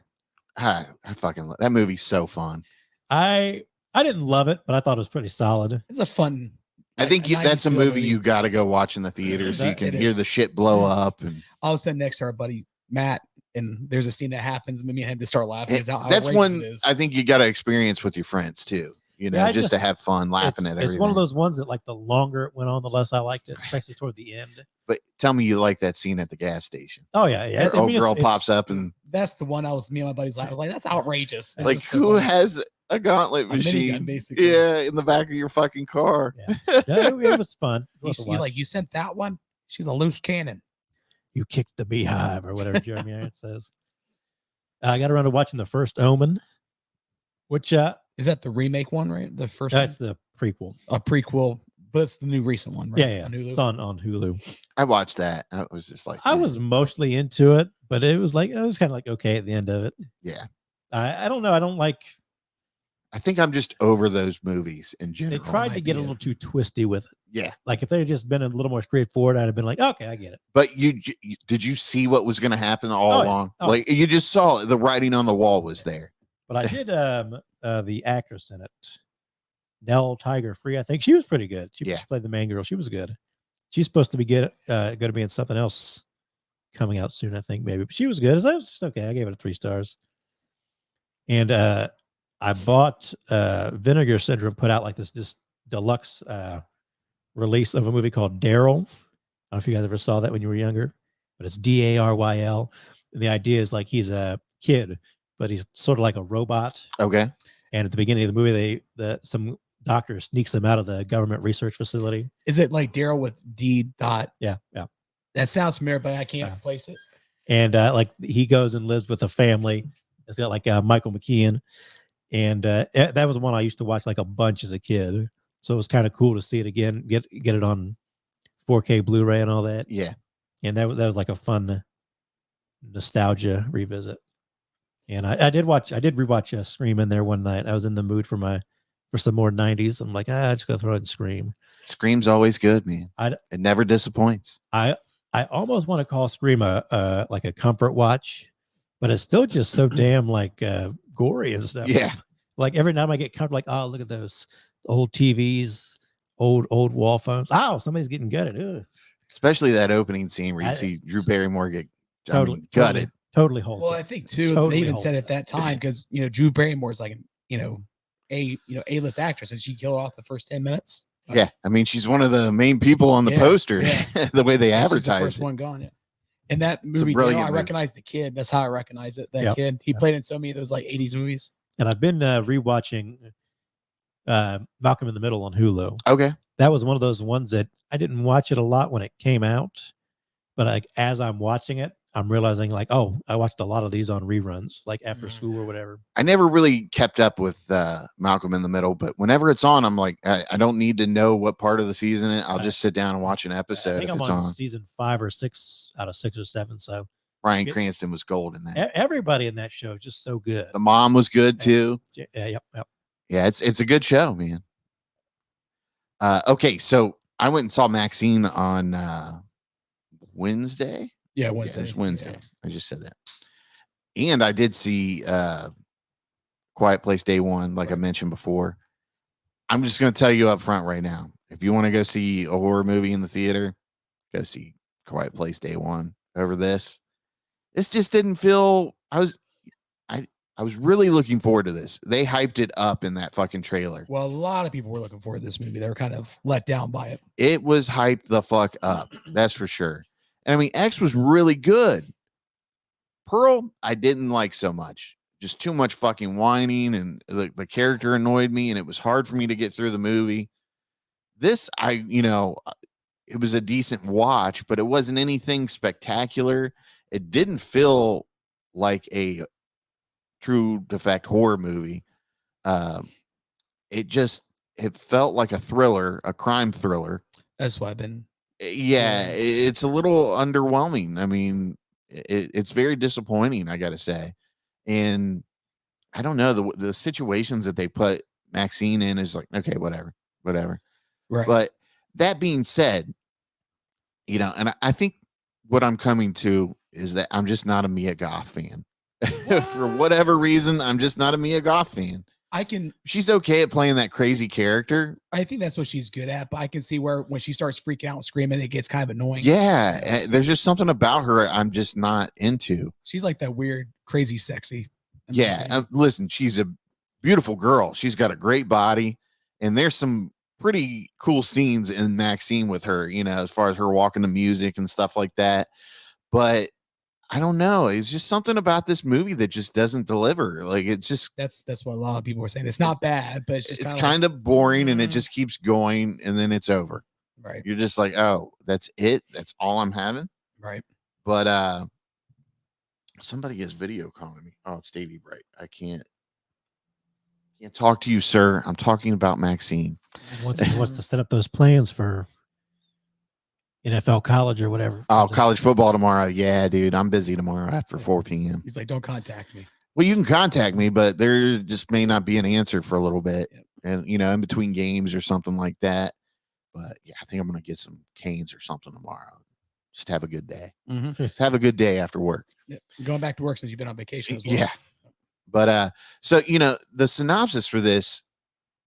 I fucking love that movie's so fun. I didn't love it, but I thought it was pretty solid. It's a fun. I think that's a movie you got to go watch in the theater so you can hear the shit blow up. And I was sitting next to our buddy Matt, and there's a scene that happens, and me and him to start laughing. That's one I think you got to experience with your friends too. Just to have fun laughing at everything. It's one of those ones that like the longer it went on, the less I liked it, especially toward the end. But tell me you like that scene at the gas station. Oh yeah. The old girl pops up and that's the one me and my buddies I was like, that's outrageous. Like who has a gauntlet machine? Basically. Yeah, in the back of your fucking car. Yeah, it was fun. You sent that one? She's a loose cannon. You kicked the beehive or whatever Jeremy Irons says. I got around to watching The First Omen, which is that the remake one, right? The first That's the prequel. A prequel, but it's the new recent one, right? Yeah. On Hulu? It's on Hulu. I watched that. I was just like, I was mostly into it, but it was kind of like okay at the end of it. Yeah. I don't know. I don't like. I think I'm just over those movies in general. They tried to get a little too twisty with it. Yeah. Like if they had just been a little more straightforward, I'd have been like, okay, I get it. But did you see what was going to happen all along? Yeah. Like you just saw it, the writing on the wall was there. But I did the actress in it, Nell Tiger Free. I think she was pretty good. She played the main girl. She was good. She's supposed to be going to be in something else coming out soon, I think maybe. But she was good. It was just okay. I gave it 3 stars. And I bought Vinegar Syndrome put out like this deluxe release of a movie called Daryl. I don't know if you guys ever saw that when you were younger, but it's Daryl. And the idea is like he's a kid, but he's sort of like a robot. Okay. And at the beginning of the movie, some doctor sneaks them out of the government research facility. Is it like Daryl with D. Dot? Yeah. That sounds familiar, but I can't place it. And like he goes and lives with a family. It's got like Michael McKean. And that was one I used to watch like a bunch as a kid. So it was kind of cool to see it again, get it on 4K Blu-ray and all that. Yeah. And that was like a fun nostalgia revisit. And I did rewatch Scream in there one night. I was in the mood for some more 90s. I'm like, I just gotta throw in Scream. Scream's always good, man. It never disappoints. I almost want to call Scream a like a comfort watch, but it's still just so damn like gory and stuff. Yeah. Like every time I get comfortable, like, oh, look at those old TVs, old wall phones. Oh, somebody's getting gutted. Ugh. Especially that opening scene where you see Drew Barrymore get gutted. Totally holds. Well, up. I think too. Totally they even holds said up. at that time because Drew Barrymore's like A-list actress, and she killed off the first 10 minutes. Yeah, I mean she's one of the main people on the poster. Yeah. The way they She's advertised the first it. one gone. Yeah. In that movie, brilliant I move. recognize the kid. That's how I recognize it. That Yep. kid. He played in so many of those like 80s movies. And I've been rewatching Malcolm in the Middle on Hulu. Okay. That was one of those ones that I didn't watch it a lot when it came out, but like as I'm watching it, I'm realizing like, oh, I watched a lot of these on reruns, like after school or whatever. I never really kept up with Malcolm in the Middle, but whenever it's on, I'm like, I don't need to know what part of the season I'll just sit down and watch an episode. I think if I'm it's on on. season 5 or 6 out of 6 or 7. So Bryan Cranston was gold in that. everybody in that show is just so good. The mom was good too. Yep. Yeah, it's a good show, man. Okay, so I went and saw Maxxxine on Wednesday. Yeah, It Wednesday. was Wednesday. I just said that. And I did see Quiet Place Day 1, like I mentioned before. I'm just going to tell you up front right now. If you want to go see a horror movie in the theater, go see Quiet Place Day 1 over this. This just didn't feel. I was really looking forward to this. They hyped it up in that fucking trailer. Well, a lot of people were looking forward to this movie. They were kind of let down by it. It was hyped the fuck up. That's for sure. And I mean, X was really good. Pearl, I didn't like so much. Just too much fucking whining, and the character annoyed me, and it was hard for me to get through the movie. This, it was a decent watch, but it wasn't anything spectacular. It didn't feel like a true defect horror movie. It felt like a thriller, a crime thriller. That's what I've been. Yeah, it's a little underwhelming. I mean, it's very disappointing, I gotta say. And I don't know, the situations that they put Maxxxine in is like, okay, whatever. Right. But that being said, and I think what I'm coming to is that I'm just not a Mia Goth fan. For whatever reason, I'm just not a Mia Goth fan. She's okay at playing that crazy character. I think that's what she's good at, but I can see where when she starts freaking out and screaming, it gets kind of annoying. Yeah, there's just something about her I'm just not into. She's like that weird, crazy, sexy. Yeah, listen, she's a beautiful girl. She's got a great body, and there's some pretty cool scenes in Maxxxine with her, as far as her walking to music and stuff like that. But I don't know. It's just something about this movie that just doesn't deliver. Like, it's just that's what a lot of people were saying. It's not bad, but it's kind of boring, and it just keeps going, and then it's over. Right. You're just like, oh, that's it. That's all I'm having. Right. But somebody is video calling me. Oh, it's Davey Bright. I can't talk to you, sir. I'm talking about Maxxxine. He wants to set up those plans for NFL college or whatever. Oh, college football tomorrow. Yeah, dude. I'm busy tomorrow after 4 p.m. He's like, don't contact me. Well, you can contact me, but there just may not be an answer for a little bit. Yep. And, in between games or something like that. But yeah, I think I'm going to get some canes or something tomorrow. Just have a good day. Mm-hmm. Just have a good day after work. Yeah. Going back to work since you've been on vacation as well. Yeah. But so the synopsis for this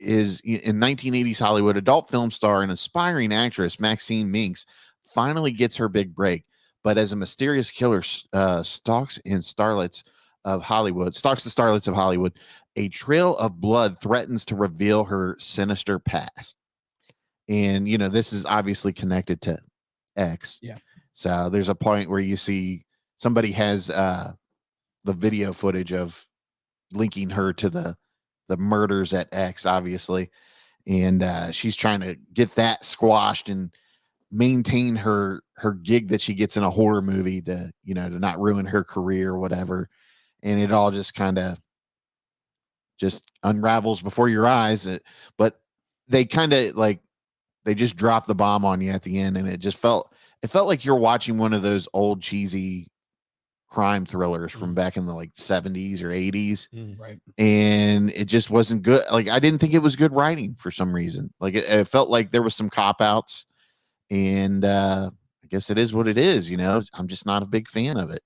is in 1980s Hollywood, adult film star and aspiring actress Maxxxine Minks finally gets her big break. But as a mysterious killer stalks the starlets of Hollywood, a trail of blood threatens to reveal her sinister past. And this is obviously connected to X. Yeah. So there's a point where you see somebody has the video footage of linking her to the the murders at X, obviously, and she's trying to get that squashed and maintain her gig that she gets in a horror movie to to not ruin her career or whatever. And it all just kind of just unravels before your eyes. But they kind of like they just dropped the bomb on you at the end, and it felt like you're watching one of those old cheesy crime thrillers from back in the like 70s or 80s. Right. And it just wasn't good. Like, I didn't think it was good writing for some reason. Like, it felt like there was some cop outs, and I guess it is what it is. I'm just not a big fan of it.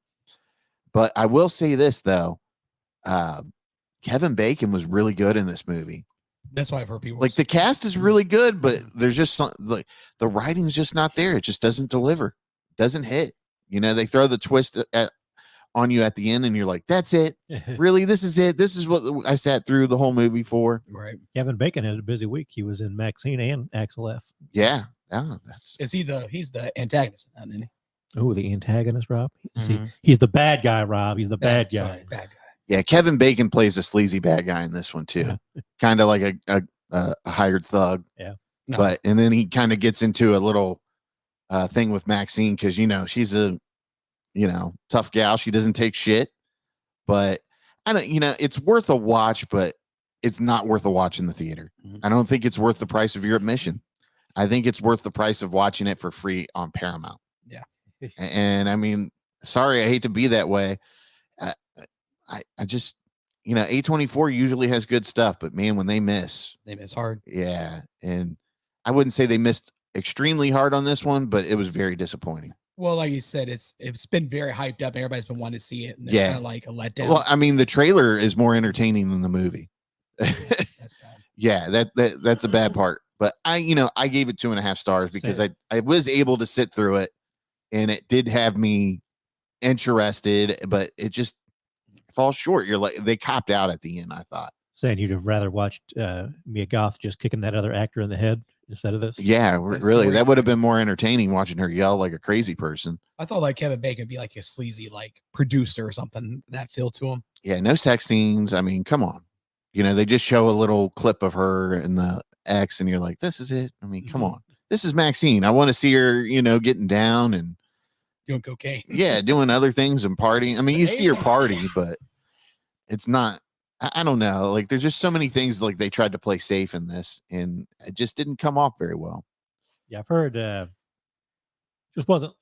But I will say this though, Kevin Bacon was really good in this movie. That's why I've heard people like the cast is really good, but there's just some, like the writing's just not there. It just doesn't deliver, doesn't hit. They throw the twist on you at the end, and you're like, "That's it, really? This is it? This is what I sat through the whole movie for?" Right. Kevin Bacon had a busy week. He was in Maxxine and Axel F. Yeah, he's the antagonist, isn't he? Oh, the antagonist, Rob. Mhm. He's the bad guy, Rob. He's the bad guy. Sorry, bad guy. Yeah, Kevin Bacon plays a sleazy bad guy in this one too, kind of like a hired thug. Yeah, but and then he kind of gets into a little thing with Maxxine because she's a tough gal. She doesn't take shit, but I don't. It's worth a watch, but it's not worth a watch in the theater. Mhm. I don't think it's worth the price of your admission. I think it's worth the price of watching it for free on Paramount. Yeah, and I mean, sorry, I hate to be that way. I just, A24 usually has good stuff, but man, when they miss hard. Yeah. And I wouldn't say they missed extremely hard on this one, but it was very disappointing. Well, like you said, it's been very hyped up. Everybody's been wanting to see it, and it's Yeah. kind of like a letdown. Well, I mean, the trailer is more entertaining than the movie. That's bad. Yeah, that's a bad part. But I gave it 2.5 stars because I was able to sit through it, and it did have me interested, but it just falls short. You're like, they copped out at the end, I thought. Saying you'd have rather watched Mia Goth just kicking that other actor in the head instead of this. Yeah, really, that would have been more entertaining watching her yell like a crazy person. I thought like Kevin Bacon would be like a sleazy like producer or something, that feel to him. Yeah, no sex scenes. I mean, come on. They just show a little clip of her in the X, and you're like, this is it. I mean, come on. This is Maxxine. I want to see her, getting down and doing cocaine. Yeah, doing other things and partying. I mean, you see her party, but it's not. I don't know. Like, there's just so many things like they tried to play safe in this, and it just didn't come off very well. Yeah, I've heard just wasn't.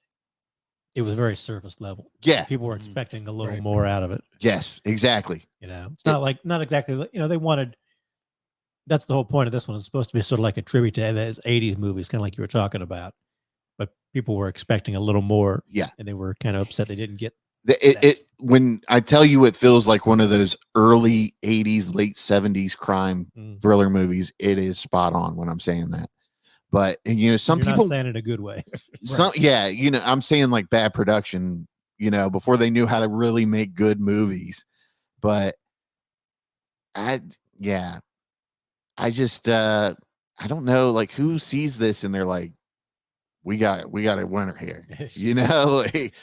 It was very surface level. Yeah, people were expecting a little more out of it. Yes, exactly. It's not exactly. They wanted. That's the whole point of this one. It's supposed to be sort of like a tribute to those 80s movies, kind of like you were talking about. But people were expecting a little more. Yeah, and they were kind of upset they didn't get. It when I tell you it feels like one of those early 80s, late 70s crime thriller movies, it is spot on when I'm saying that. But some You're people not saying it in a good way. Yeah, I'm saying like bad production, before they knew how to really make good movies. But I just I don't know, like, who sees this and they're like, we got a winner here. Like,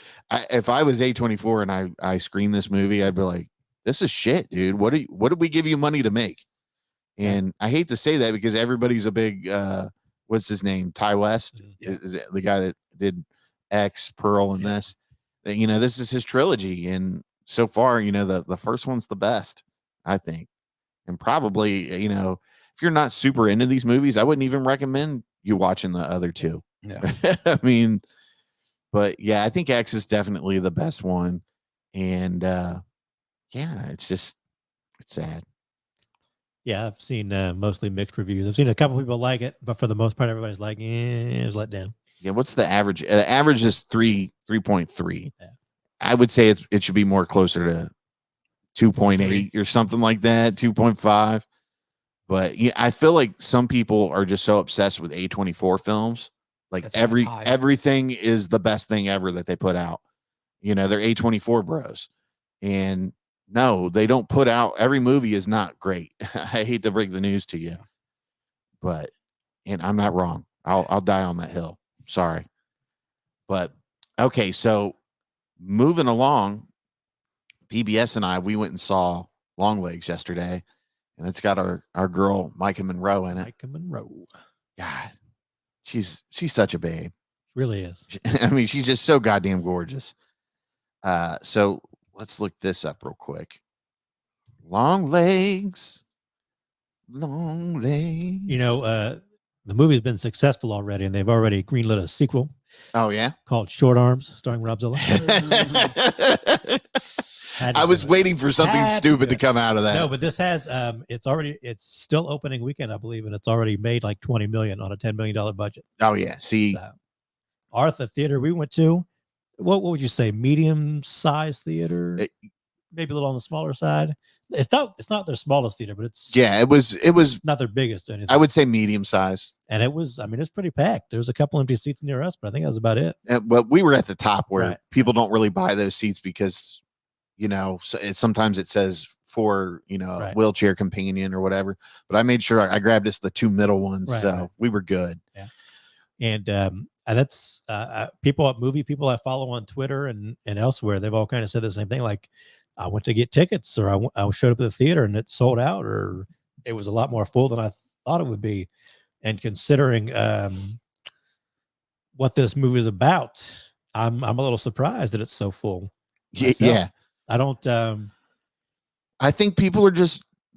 if I was A24 and I screened this movie, I'd be like, this is shit, dude. What did we give you money to make? And I hate to say that because everybody's a big what's his name? Ty West is the guy that did X, Pearl, and this. This is his trilogy, and so far, the first one's the best, I think. And probably, if you're not super into these movies, I wouldn't even recommend you watching the other two. Yeah. I mean, but yeah, I think X is definitely the best one. And it's sad. Yeah, I've seen mostly mixed reviews. I've seen a couple people like it, but for the most part, everybody's like, it was let down. Yeah, what's the average? The average is 3.3. Yeah. I would say it should be more closer to 2.8 or something like that, 2.5. But yeah, I feel like some people are just so obsessed with A24 films. Like everything is the best thing ever that they put out. They're A24 bros. And no, they don't put out, every movie is not great. I hate to break the news to you. But, and I'm not wrong. I'll die on that hill. Sorry. But okay, so moving along, PBS and we went and saw Longlegs yesterday. and it's got our girl Micah Monroe in it. Micah Monroe. God, she's such a babe. Really is. I mean, she's just so goddamn gorgeous. So let's look this up real quick. Longlegs. You know, the movie's been successful already, and they've already greenlit a sequel. Oh yeah, called Short Arms, starring Robzilla. I was waiting for something stupid to come out of that. No, but this has it's still opening weekend, I believe, and it's already made like 20 million on a $10 million budget. Oh yeah, see, so, Arthur Theater we went to. What would you say? Medium-sized theater, maybe a little on the smaller side. It's not their smallest theater, but it's it was not their biggest. Or anything. I would say medium size, and it was. I mean, it's pretty packed. There was a couple empty seats near us, but I think that was about it. But we were at the top where people don't really buy those seats because, you know, sometimes it says for, you know, a wheelchair companion or whatever. But I made sure I grabbed us the two middle ones, so we were good. Yeah, and that's movie people I follow on Twitter and elsewhere. They've all kind of said the same thing. Like, I went to get tickets, or I showed up at the theater and it sold out, or it was a lot more full than I thought it would be. And considering what this movie is about, I'm a little surprised that it's so full. Yeah, I don't. I think people are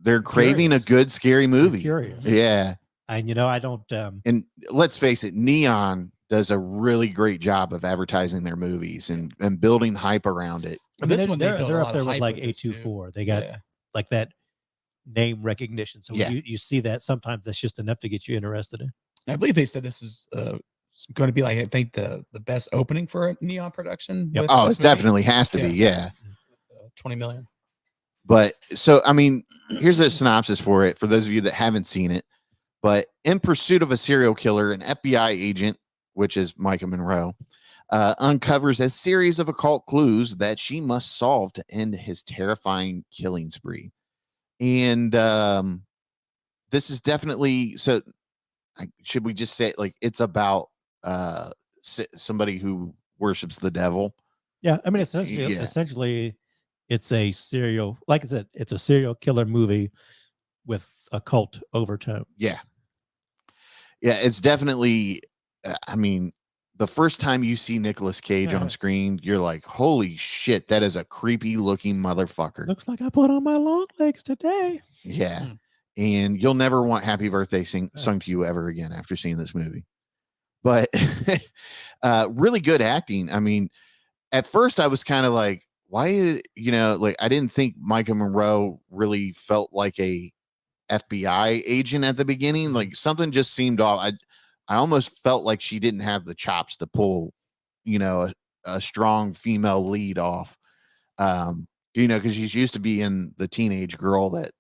they're craving a good scary movie. Curious. Yeah, and you know, I don't. And let's face it, Neon does a really great job of advertising their movies and building hype around it. I mean, they're up there with like A24. They got like that name recognition. So you see that sometimes that's just enough to get you interested in. I believe they said this is going to be like, I think the best opening for a Neon production. Yep. Oh, it definitely has to be. Yeah. 20 million. But so, I mean, here's a synopsis for it for those of you that haven't seen it. But in pursuit of a serial killer, an FBI agent, which is Micah Monroe, uncovers a series of occult clues that she must solve to end his terrifying killing spree. And this is definitely, so should we just say, like, it's about somebody who worships the devil? Yeah, I mean, essentially it's a serial, like I said, it's a serial killer movie with occult overtone. Yeah, it's definitely, I mean, the first time you see Nicolas Cage on screen, you're like, holy shit, that is a creepy looking motherfucker. Looks like I put on my long legs today. Yeah. And you'll never want Happy Birthday sung to you ever again after seeing this movie. But really good acting. I mean, at first I was kind of like, why, you know, like, I didn't think Micah Monroe really felt like a FBI agent at the beginning. Like, something just seemed off. I almost felt like she didn't have the chops to pull, you know, a strong female lead off. You know, because she's used to being the teenage girl that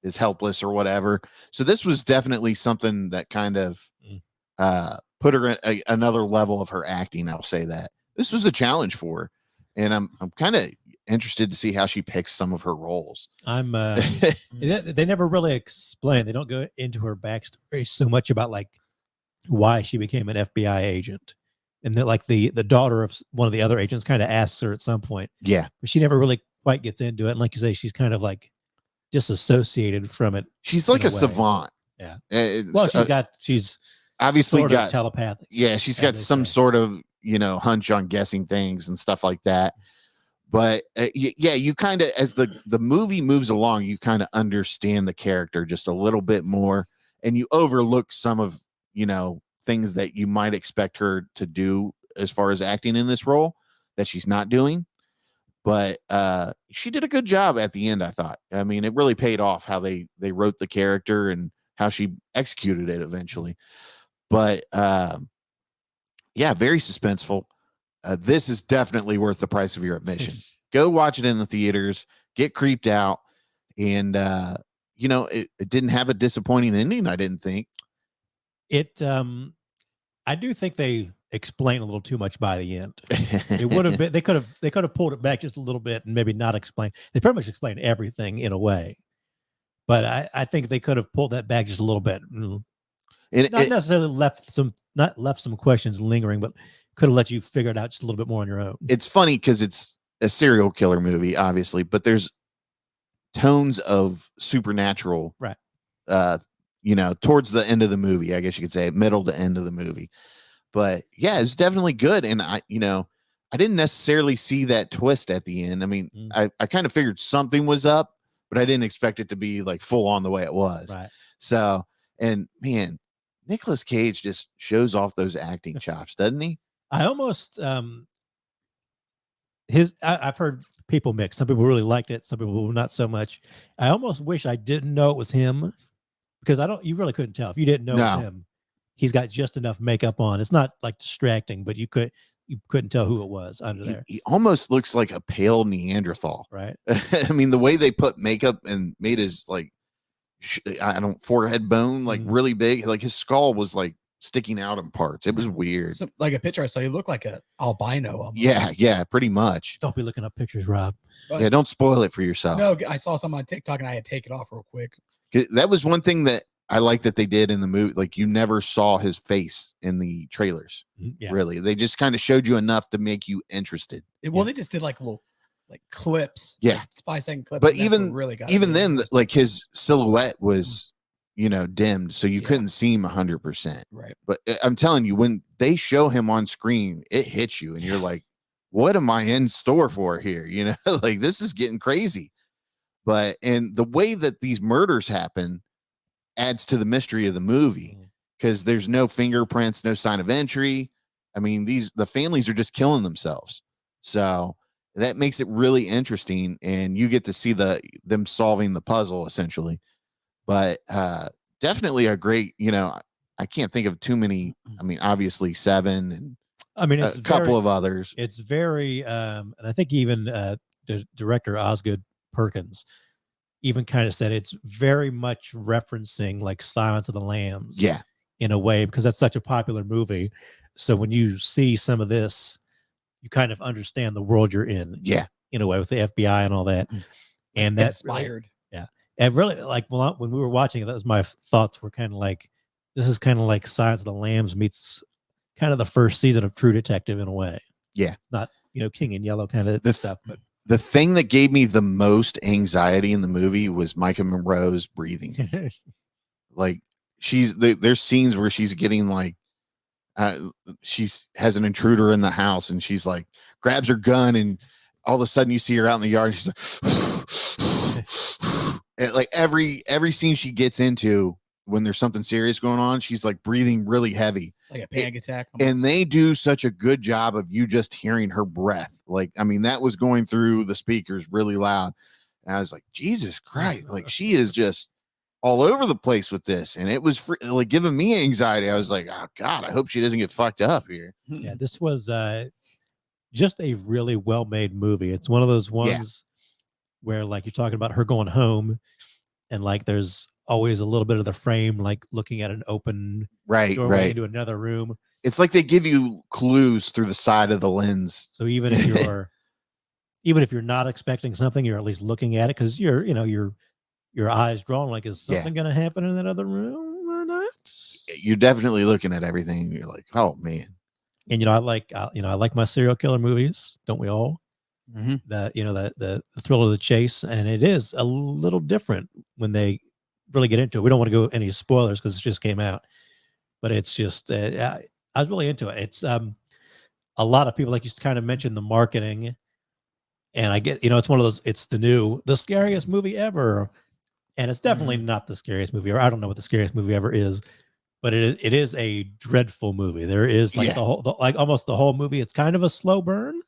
is helpless or whatever. So this was definitely something that kind of put her in another level of her acting. I'll say that this was a challenge for her, and I'm kind of interested to see how she picks some of her roles. They never really explain. They don't go into her backstory so much about like why she became an FBI agent, and that like the daughter of one of the other agents kind of asks her at some point. Yeah, but she never really quite gets into it. And like you say, she's kind of like disassociated from it. She's like a savant. Yeah. Well, she's obviously sort got of telepathic. Yeah, she's got some sort of, you know, hunch on guessing things and stuff like that. But yeah, you kind of, as the movie moves along, you kind of understand the character just a little bit more, and you overlook some of, you know, things that you might expect her to do as far as acting in this role that she's not doing. But she did a good job at the end, I thought. I mean, it really paid off how they wrote the character and how she executed it eventually. But yeah, very suspenseful. This is definitely worth the price of your admission. Go watch it in the theaters, get creeped out. And, you know, it didn't have a disappointing ending, I didn't think. I do think they explain a little too much by the end. It would have been, they could have pulled it back just a little bit and maybe not explain. They pretty much explained everything in a way, but I think they could have pulled that back just a little bit. Not necessarily left some questions lingering, but could have let you figure it out just a little bit more on your own. It's funny because it's a serial killer movie, obviously, but there's tones of supernatural, Right. Towards the end of the movie, I guess you could say middle to end of the movie. But yeah, it's definitely good. And I didn't necessarily see that twist at the end. I mean, I kind of figured something was up, but I didn't expect it to be like full on the way it was. Right. So, and man, Nicolas Cage just shows off those acting chops, doesn't he? I almost I've heard people mix. Some people really liked it, some people not so much. I almost wish I didn't know it was him, because you really couldn't tell if you didn't know it was him. He's got just enough makeup on. It's not like distracting, but you couldn't tell who it was under there. He almost looks like a pale Neanderthal. Right. I mean, the way they put makeup and made his like forehead bone like really big, like his skull was like sticking out in parts. It was weird. So, like a picture I saw, you look like a albino. Almost. Yeah, pretty much. Don't be looking up pictures, Rob. But, yeah, don't spoil it for yourself. No, I saw some on TikTok and I had to take it off real quick. That was one thing that I like that they did in the movie. Like, you never saw his face in the trailers. Yeah. Really, they just kind of showed you enough to make you interested. They just did like little clips. Yeah, like 5-second clips. But and that's what really got even me then, interested. like his silhouette was, dimmed, so you couldn't see him 100%. Right. But I'm telling you, when they show him on screen, it hits you, and you're like, "What am I in store for here?" Like, this is getting crazy. And the way that these murders happen adds to the mystery of the movie, because there's no fingerprints, no sign of entry. I mean, the families are just killing themselves, so that makes it really interesting, and you get to see them solving the puzzle essentially. But definitely a great, I can't think of too many. I mean, obviously Seven, and I mean, it's a couple of others. It's very, and I think even the director Osgood Perkins even kind of said it's very much referencing like Silence of the Lambs. Yeah. In a way, because that's such a popular movie. So when you see some of this, you kind of understand the world you're in. Yeah. In a way, with the FBI and all that. And that's inspired. Yeah. And really, like, when we were watching it, that was my thoughts were kind of like, this is kind of like Silence of the Lambs meets kind of the first season of True Detective in a way. Yeah. Not, King in Yellow kind of stuff. But the thing that gave me the most anxiety in the movie was Micah Monroe's breathing. Like, there's scenes where she's getting like, has an intruder in the house, and she's like, grabs her gun, and all of a sudden you see her out in the yard, and she's like, and like every scene she gets into, when there's something serious going on, she's like breathing really heavy, like a panic attack. And they do such a good job of you just hearing her breath. Like, I mean, that was going through the speakers really loud, and I was like, Jesus Christ, like, she is just all over the place with this, and it was like giving me anxiety. I was like, oh God, I hope she doesn't get fucked up here. Yeah, this was just a really well-made movie. It's one of those ones where, like, you're talking about her going home, and like there's always a little bit of the frame like looking at an open doorway into another room. It's like they give you clues through the side of the lens. So even if you're not expecting something, you're at least looking at it, because your eyes drawn, like, is something going to happen in that other room or not? You're definitely looking at everything, and you're like, oh man. And I like my serial killer movies, don't we all? Mm-hmm. The thrill of the chase, and it is a little different when they really get into it. We don't want to go any spoilers because it just came out, but it's just I was really into it. It's a lot of people, like you kind of mentioned, the marketing, and I get, it's one of those, it's the scariest movie ever. And it's definitely not the scariest movie ever. I don't know what the scariest movie ever is, but it is a dreadful movie. There is like almost the whole movie. It's kind of a slow burn.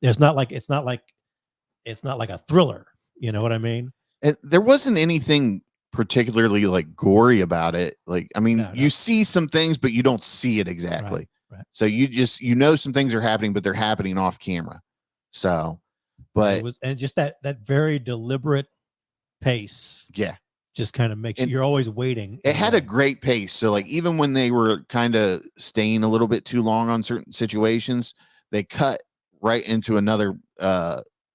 It's not like a thriller. You know what I mean? And there wasn't anything particularly like gory about it. Like, I mean, you see some things, but you don't see it exactly. Right. So you some things are happening, but they're happening off camera. So, but and just that very deliberate pace, just kind of makes you're always waiting. It had a great pace, so like even when they were kind of staying a little bit too long on certain situations, they cut right into another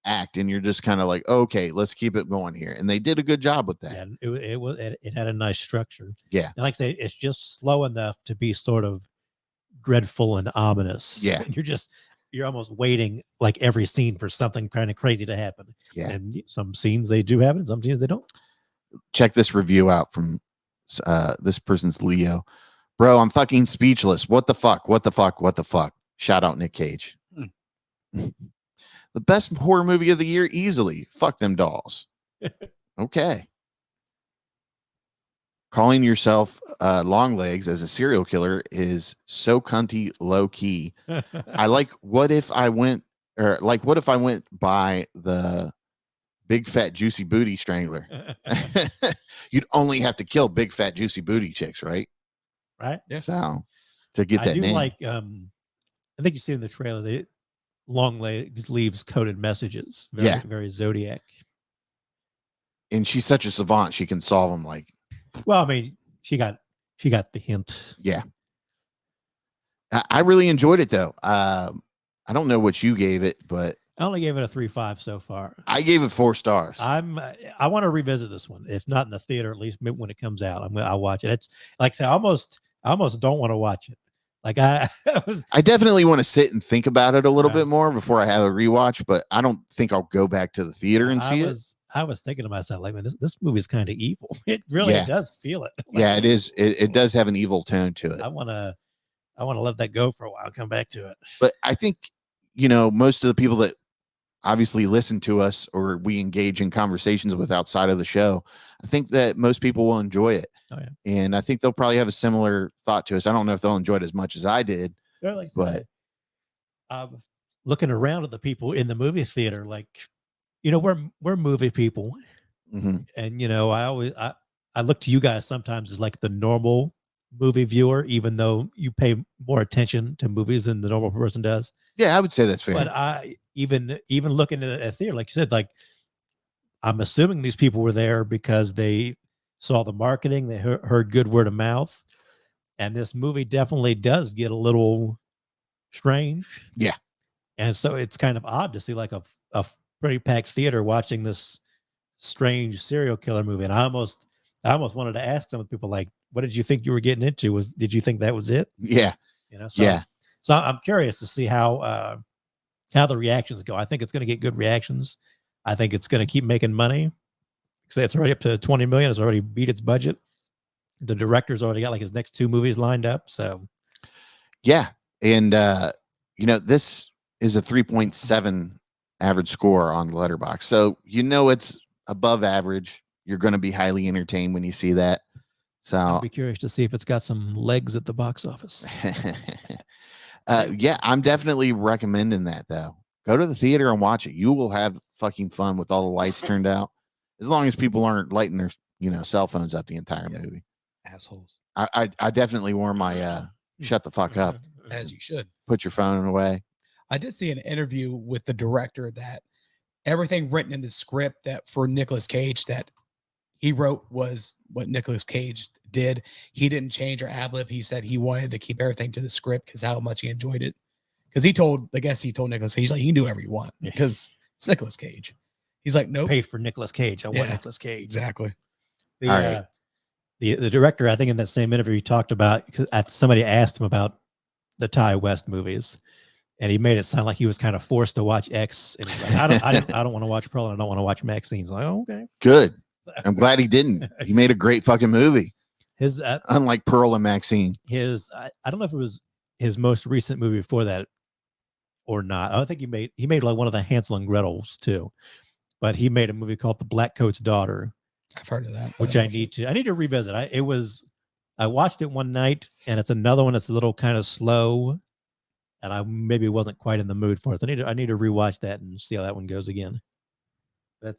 act, and you're just kind of like, okay, let's keep it going here, and they did a good job with that. It had a nice structure. And like I say, it's just slow enough to be sort of dreadful and ominous. Yeah, and you're almost waiting like every scene for something kind of crazy to happen. Yeah. And some scenes they do happen, some scenes they don't. Check this review out from this person's Leo. Bro, I'm fucking speechless. What the fuck? What the fuck? What the fuck? Shout out Nick Cage. The best horror movie of the year, easily. Fuck them dolls. Okay. Calling yourself Longlegs as a serial killer is so cunty low key. I like what if I went by the big fat juicy booty strangler. You'd only have to kill big fat juicy booty chicks, right? Right. Yeah. So to get that I do name. like I think you see in the trailer the Longlegs leaves coded messages. Very, very Zodiac. And she's such a savant, she can solve them like. Well, I mean, she got the hint. Yeah. I really enjoyed it though. I don't know what you gave it, but I only gave it a 3.5 so far. I gave it 4 stars. I want to revisit this one, if not in the theater, at least when it comes out. I'll watch it. It's like I say, I almost don't want to watch it. Like I definitely want to sit and think about it a little bit more before I have a rewatch, but I don't think I'll go back to the theater and see it. I was thinking to myself, like, man, this movie is kind of evil. It really does feel it. Like, yeah, it is. It does have an evil tone to it. I want to let that go for a while, come back to it. But I think, most of the people that obviously listen to us or we engage in conversations with outside of the show, I think that most people will enjoy it. Oh, yeah. And I think they'll probably have a similar thought to us. I don't know if they'll enjoy it as much as I did, but looking around at the people in the movie theater, like, we're movie people. Mm-hmm. And, I look to you guys sometimes as like the normal movie viewer, even though you pay more attention to movies than the normal person does. Yeah, I would say that's fair. But I even looking at a theater, like you said, like I'm assuming these people were there because they saw the marketing, they heard good word of mouth, and this movie definitely does get a little strange. Yeah, and so it's kind of odd to see like a pretty packed theater watching this strange serial killer movie. And I almost wanted to ask some of the people, like, what did you think you were getting into? Did you think that was it? Yeah. So I'm curious to see how the reactions go. I think it's going to get good reactions. I think it's going to keep making money. Because it's already up to 20 million. It's already beat its budget. The director's already got like his next 2 movies lined up. So yeah. And this is a 3.7 average score on Letterboxd. So it's above average. You're going to be highly entertained when you see that. So I'll be curious to see if it's got some legs at the box office. Yeah, I'm definitely recommending that though. Go to the theater and watch it. You will have fucking fun with all the lights turned out, as long as people aren't lighting their cell phones up the entire movie. Assholes. I definitely wore my shut the fuck up. As you should. Put your phone away. I did see an interview with the director that everything written in the script that for Nicolas Cage that he wrote was what Nicolas Cage did. He didn't change or ad-lib. He said he wanted to keep everything to the script because how much he enjoyed it. Because he told Nicolas Cage, he's like, you can do whatever you want because it's Nicolas Cage. He's like, nope. Paid for Nicolas Cage. I want Nicolas Cage. Exactly. The director, I think in that same interview, he talked about, because somebody asked him about the Ty West movies, and he made it sound like he was kind of forced to watch X. And he's like, I don't want to watch Pearl, and I don't want to watch Maxxxine. He's like, oh, okay. Good. I'm glad he didn't. He made a great fucking movie. His unlike Pearl and Maxxxine. I don't know if it was his most recent movie before that or not. I don't think he made like one of the Hansel and Gretel's too, but he made a movie called The Black Coat's Daughter. I've heard of that, which I need to revisit. I watched it one night, and it's another one that's a little kind of slow, and I maybe wasn't quite in the mood for it. So I need to rewatch that and see how that one goes again.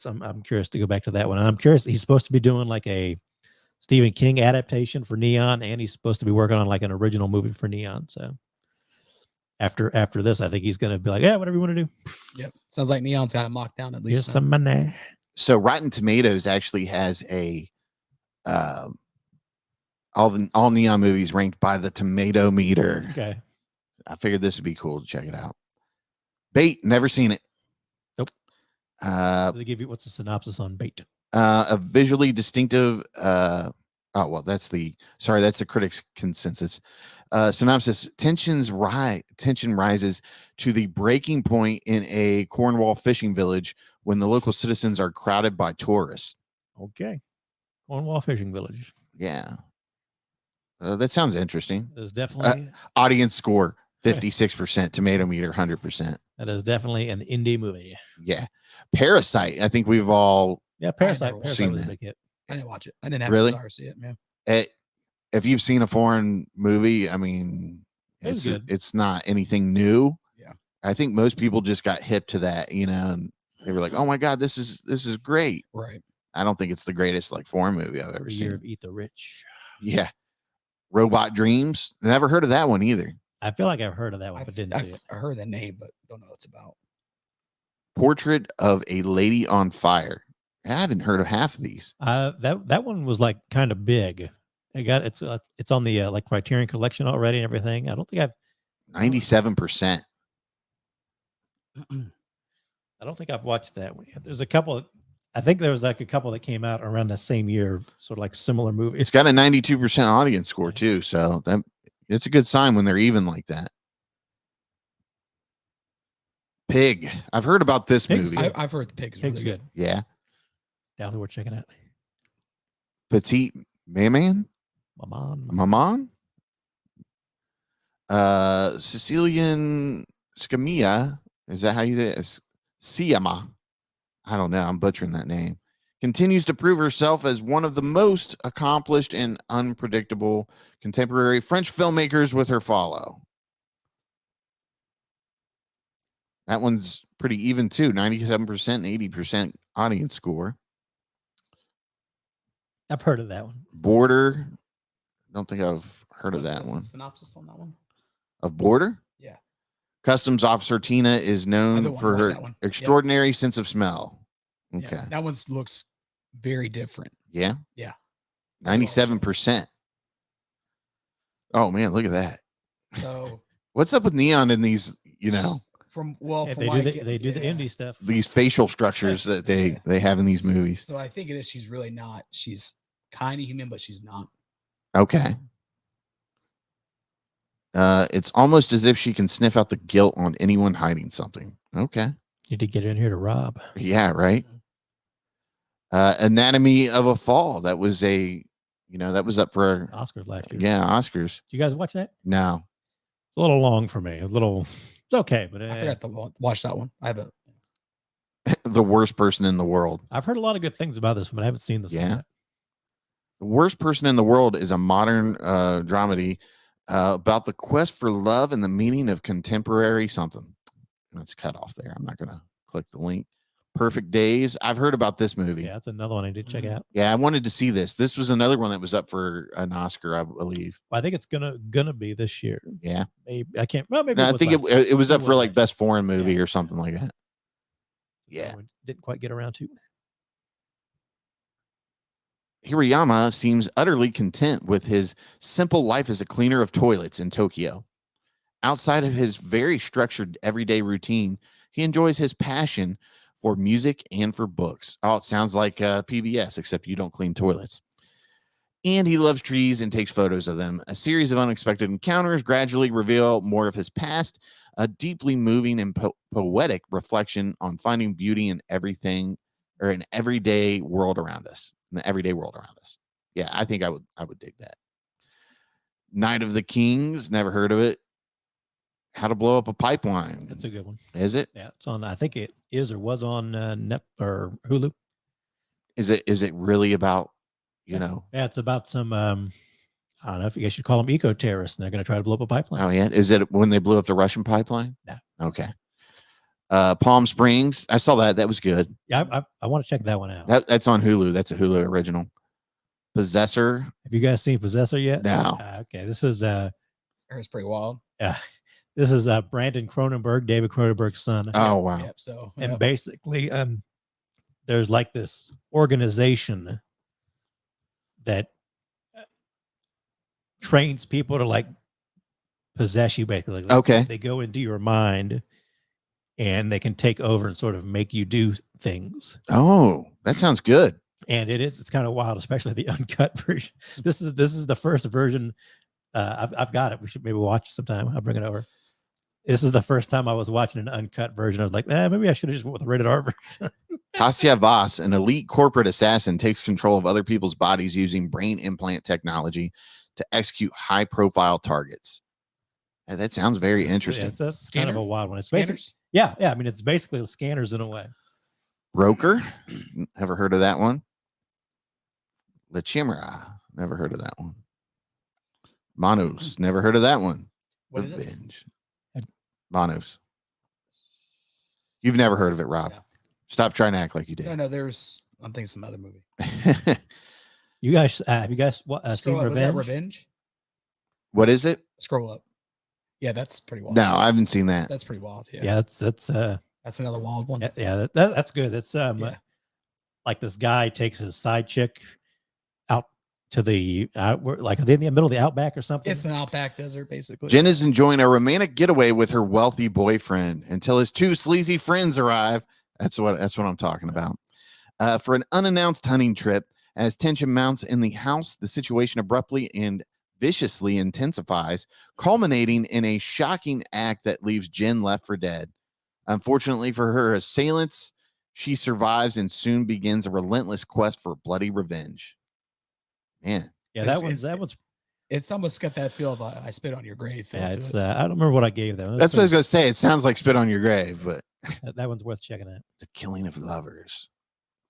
I'm curious to go back to that one. And I'm curious, he's supposed to be doing like a Stephen King adaptation for Neon, and he's supposed to be working on like an original movie for Neon. So after this, I think he's going to be like, yeah, whatever you want to do. Yep. Sounds like Neon's got him locked down at least. Here's some money. So Rotten Tomatoes actually has a all Neon movies ranked by the tomato meter. Okay. I figured this would be cool to check it out. Bait, never seen it. Nope. They give you, what's the synopsis on Bait? A visually distinctive that's the critics' consensus. Synopsis: tension rises to the breaking point in a Cornwall fishing village when the local citizens are crowded by tourists. Okay. Cornwall Fishing Village. Yeah. That sounds interesting. There's definitely audience score 56%, tomato meter 100%. that is definitely an indie movie. Yeah. Parasite. I think we've all Parasite seen was that. a big hit. I didn't watch it. I didn't have Really? a desire to see it, man. If you've seen a foreign movie, I mean, It was good. it's not anything new. Yeah. I think most people just got hip to that, and they were like, "Oh my god, this is great." Right. I don't think it's the greatest like foreign movie I've ever The seen. Year of Eat the Rich. Yeah. Robot Dreams. Never heard of that one either. I feel like I've heard of that one, but didn't see it. I heard the name, but don't know what it's about. Portrait of a Lady on Fire. I haven't heard of half of these. That one was like kind of big. It's on the like Criterion Collection already and everything. I don't think I've 97%. I don't think I've watched that one yet. There's a couple. I think there was like a couple that came out around the same year, sort of like similar movies. It's got a 92% audience score too, so it's a good sign when they're even like that. Pig. I've heard about this movie. I've heard Pig's Pig's really good. Yeah. Definitely worth checking out. Petite Maman. Maman. Sicilian Scamia. Is that how you say it? Siama. I don't know. I'm butchering that name. Continues to prove herself as one of the most accomplished and unpredictable contemporary French filmmakers with her follow. That one's pretty even too. 97% and 80% audience score. I've heard of that one. Border. Don't think I've heard of that What's the one. synopsis on that one? Of Border? Yeah. Customs Officer Tina is known for her extraordinary sense of smell. Okay. Yeah, that one looks very different. Yeah. Yeah. 97%. Oh man, look at that. So what's up with neon in these, from they do the indie stuff. These facial structures that they have in these movies. So I think it is she's really not. She's kind of human, but she's not. Okay. It's almost as if she can sniff out the guilt on anyone hiding something. Okay. Need to get in here to rob. Yeah, right. Anatomy of a Fall. That was that was up for Oscars last year. Yeah, Oscars. Did you guys watch that? No. It's a little long for me. It's okay, but I forgot to watch that one. I haven't. The worst person in the world. I've heard a lot of good things about this one, but I haven't seen this one yet. The Worst Person in the World is a modern dramedy about the quest for love and the meaning of contemporary something. Let's cut off there. I'm not going to click the link. Perfect Days. I've heard about this movie. Yeah, that's another one I did check out. Yeah, I wanted to see this. This was another one that was up for an Oscar, I believe. Well, I think it's gonna be this year. Yeah. Maybe I can't. Well, maybe No, I think it was up for like last best foreign movie or something like that. Yeah. Didn't quite get around to. Hirayama seems utterly content with his simple life as a cleaner of toilets in Tokyo. Outside of his very structured everyday routine, he enjoys his passion for music and for books. Oh, it sounds like PBS, except you don't clean toilets. And he loves trees and takes photos of them. A series of unexpected encounters gradually reveal more of his past, a deeply moving and poetic reflection on finding beauty in everything or in everyday world around us. In the everyday world around us. Yeah, I think I would dig that. Night of the Kings, never heard of it. How to Blow Up a Pipeline. That's a good one. Is it? Yeah, it's on. I think it is or was on Net or Hulu. Is it really about, Yeah, it's about some. I don't know if you guys should call them eco terrorists, and they're going to try to blow up a pipeline. Oh yeah, is it when they blew up the Russian pipeline? No. Okay. Palm Springs. I saw that. That was good. Yeah, I want to check that one out. That's on Hulu. That's a Hulu original. Possessor. Have you guys seen Possessor yet? No. Okay, this is It's pretty wild. Yeah. This is Brandon Cronenberg, David Cronenberg's son. Oh wow. Yep, so And basically, there's like this organization that trains people to like possess you, basically. Like, Okay. They go into your mind and they can take over and sort of make you do things. Oh, that sounds good. And it's kind of wild, especially the uncut version. This is the first version I've got it. We should maybe watch it sometime. I'll bring it over. This is the first time I was watching an uncut version. I was like, maybe I should have just went with a rated R version. Tasia Voss, an elite corporate assassin, takes control of other people's bodies using brain implant technology to execute high-profile targets. That sounds very interesting. It's kind of a wild one. It's Scanners? yeah. I mean, it's basically the scanners in a way. Broker, ever heard of that one? La Chimera, never heard of that one. Manos, never heard of that one. What is it? Revenge. Manos. You've never heard of it, Rob. No. Stop trying to act like you did. No, there's, I'm thinking some other movie. You guys, have you guys seen Scroll up. Was that Revenge? Revenge? What is it? Scroll up. Yeah, that's pretty wild. No, I haven't seen that. That's pretty wild. Yeah, Yeah, that's another wild one. that's good. That's Yeah. like this guy takes his side chick out to the like are they in the middle of the outback or something? It's an outback desert, basically. Jen is enjoying a romantic getaway with her wealthy boyfriend until his two sleazy friends arrive. That's what I'm talking about. For an unannounced hunting trip. As tension mounts in the house, the situation abruptly and viciously intensifies, culminating in a shocking act that leaves Jen left for dead. Unfortunately for her assailants, she survives and soon begins a relentless quest for bloody revenge. Man. Yeah, that one's It's almost got that feel of I spit on your grave. Feel yeah, to it's it. I don't remember what I gave them. That's what I was going to say. It sounds like spit on your grave, but That one's worth checking out. the killing of lovers.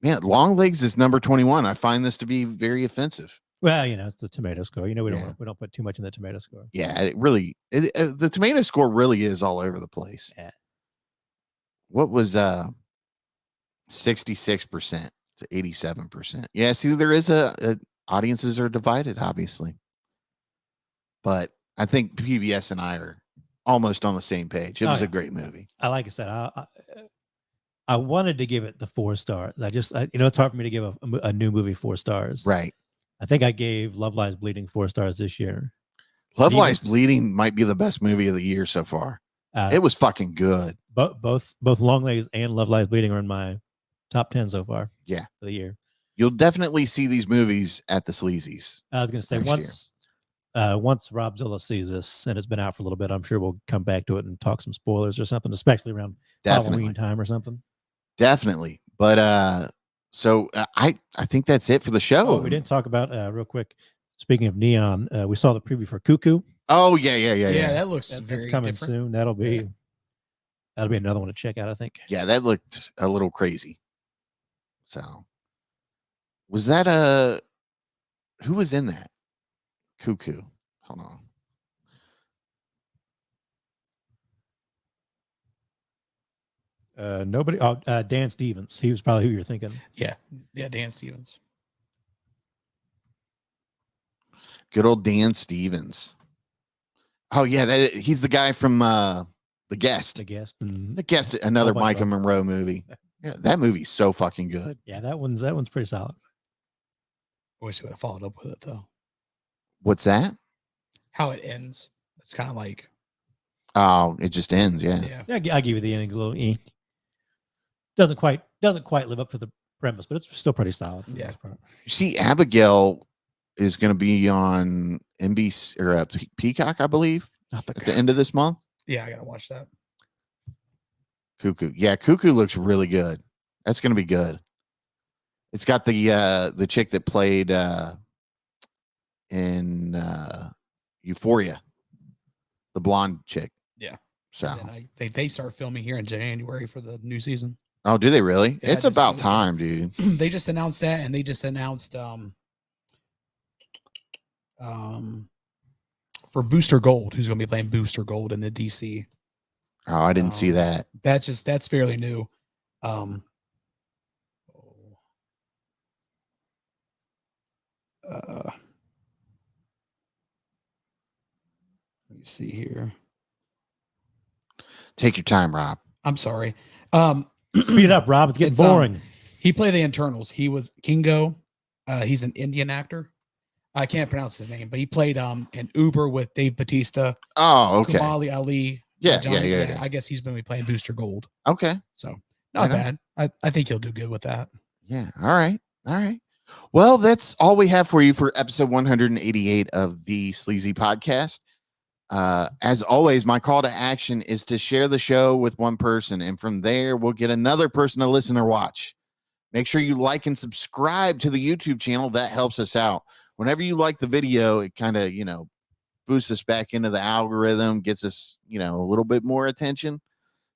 Man, Longlegs is number 21. I find this to be very offensive. Well, it's the tomato score. We Yeah. don't put too much in the tomato score. Yeah, the tomato score really is all over the place. Yeah. What was 66% to 87%? Yeah, see, there is audiences are divided, obviously. But I think PBS and I are almost on the same page. It was a great movie. Like I said, I wanted to give it the 4 stars. It's hard for me to give a new movie 4 stars. Right. I think I gave Love Lies Bleeding 4 stars this year. Love Lies Bleeding might be the best movie of the year so far. It was fucking good. Both Longlegs and Love Lies Bleeding are in my top 10 so far. Yeah. For the year. You'll definitely see these movies at the Sleazies. I was going to say once Robzilla sees this and it's been out for a little bit, I'm sure we'll come back to it and talk some spoilers or something, especially around Halloween time or something. Definitely. But so I think that's it for the show. Oh, we didn't talk about real quick. Speaking of Neon, we saw the preview for Cuckoo. Oh yeah. That looks That's very coming different. soon. That'll be another one to check out, I think. Yeah, that looked a little crazy. So was that who was in that? Cuckoo. Hold on. Nobody. Oh, Dan Stevens. He was probably who you're thinking. Yeah, Dan Stevens. Good old Dan Stevens. Oh yeah, he's the guy from The Guest. The Guest. The Guest, another Micah Monroe movie. Yeah, that movie's so fucking good. Yeah, that one's pretty solid. I wish he would have followed up with it though. What's that? How it ends. It's kind of like. Oh, it just ends. Yeah. Yeah, I give you the ending a little. Doesn't quite live up to the premise, but it's still pretty solid. Yeah. You see, Abigail is going to be on NBC or Peacock, I believe, at the end of this month. Yeah, I gotta watch that. Cuckoo. Yeah, Cuckoo looks really good. That's going to be good. It's got the chick that played in Euphoria, the blonde chick. Yeah. So they start filming here in January for the new season. Oh, do they really? Yeah, it's about time, dude. They just announced that, and they just announced for Booster Gold, who's going to be playing Booster Gold in the DC. Oh, I didn't see that. That's fairly new. Let me see here. Take your time, Rob. I'm sorry. Speed it up, Rob. It's getting boring. He played the Internals. He was Kingo. He's an Indian actor. I can't pronounce his name, but he played an Uber with Dave Bautista. Oh, okay. Kamali Ali. Yeah. I guess he's going to be playing Booster Gold. Okay. So not bad. I think he'll do good with that. Yeah. All right. Well, that's all we have for you for episode 188 of the Sleazy Podcast. As always, my call to action is to share the show with one person, and from there, we'll get another person to listen or watch. Make sure you like and subscribe to the YouTube channel. That helps us out. Whenever you like the video, it kind of, boosts us back into the algorithm, gets us, a little bit more attention.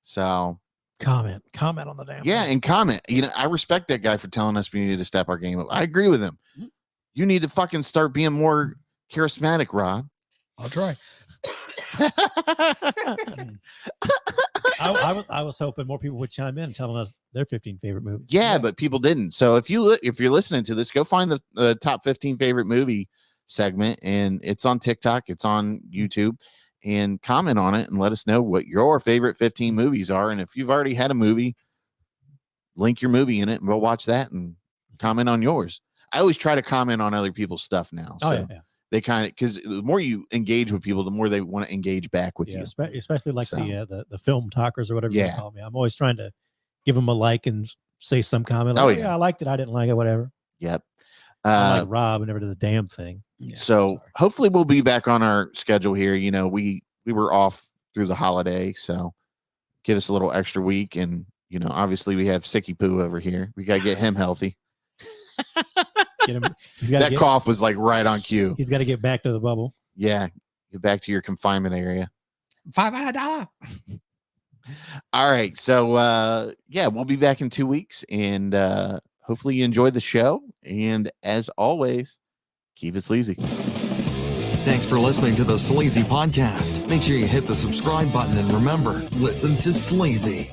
So comment on the damn yeah, thing. and comment. I respect that guy for telling us we need to step our game up. I agree with him. You need to fucking start being more charismatic, Rob. I'll try. I was hoping more people would chime in telling us their 15 favorite movies. Yeah, but people didn't. So if you're listening to this, go find the top 15 favorite movie segment, and it's on TikTok, it's on YouTube, and comment on it and let us know what your favorite 15 movies are. And if you've already had a movie, link your movie in it and we'll watch that and comment on yours. I always try to comment on other people's stuff now. So yeah. They kind of, because the more you engage with people, the more they want to engage back with you. Especially like the film talkers or whatever you call me. I'm always trying to give them a like and say some comment like, I liked it, I didn't like it, whatever. Yep. Like Rob never did the damn thing. Yeah, so hopefully we'll be back on our schedule here. We were off through the holiday, so give us a little extra week. And obviously we have Sicky Poo over here. We got to get him healthy. That cough was like right on cue. He's got to get back to the bubble. Yeah, get back to your confinement area. $500. All right, so we'll be back in 2 weeks, and hopefully you enjoyed the show. And as always, keep it sleazy. Thanks for listening to the Sleazy Podcast. Make sure you hit the subscribe button and remember, listen to Sleazy.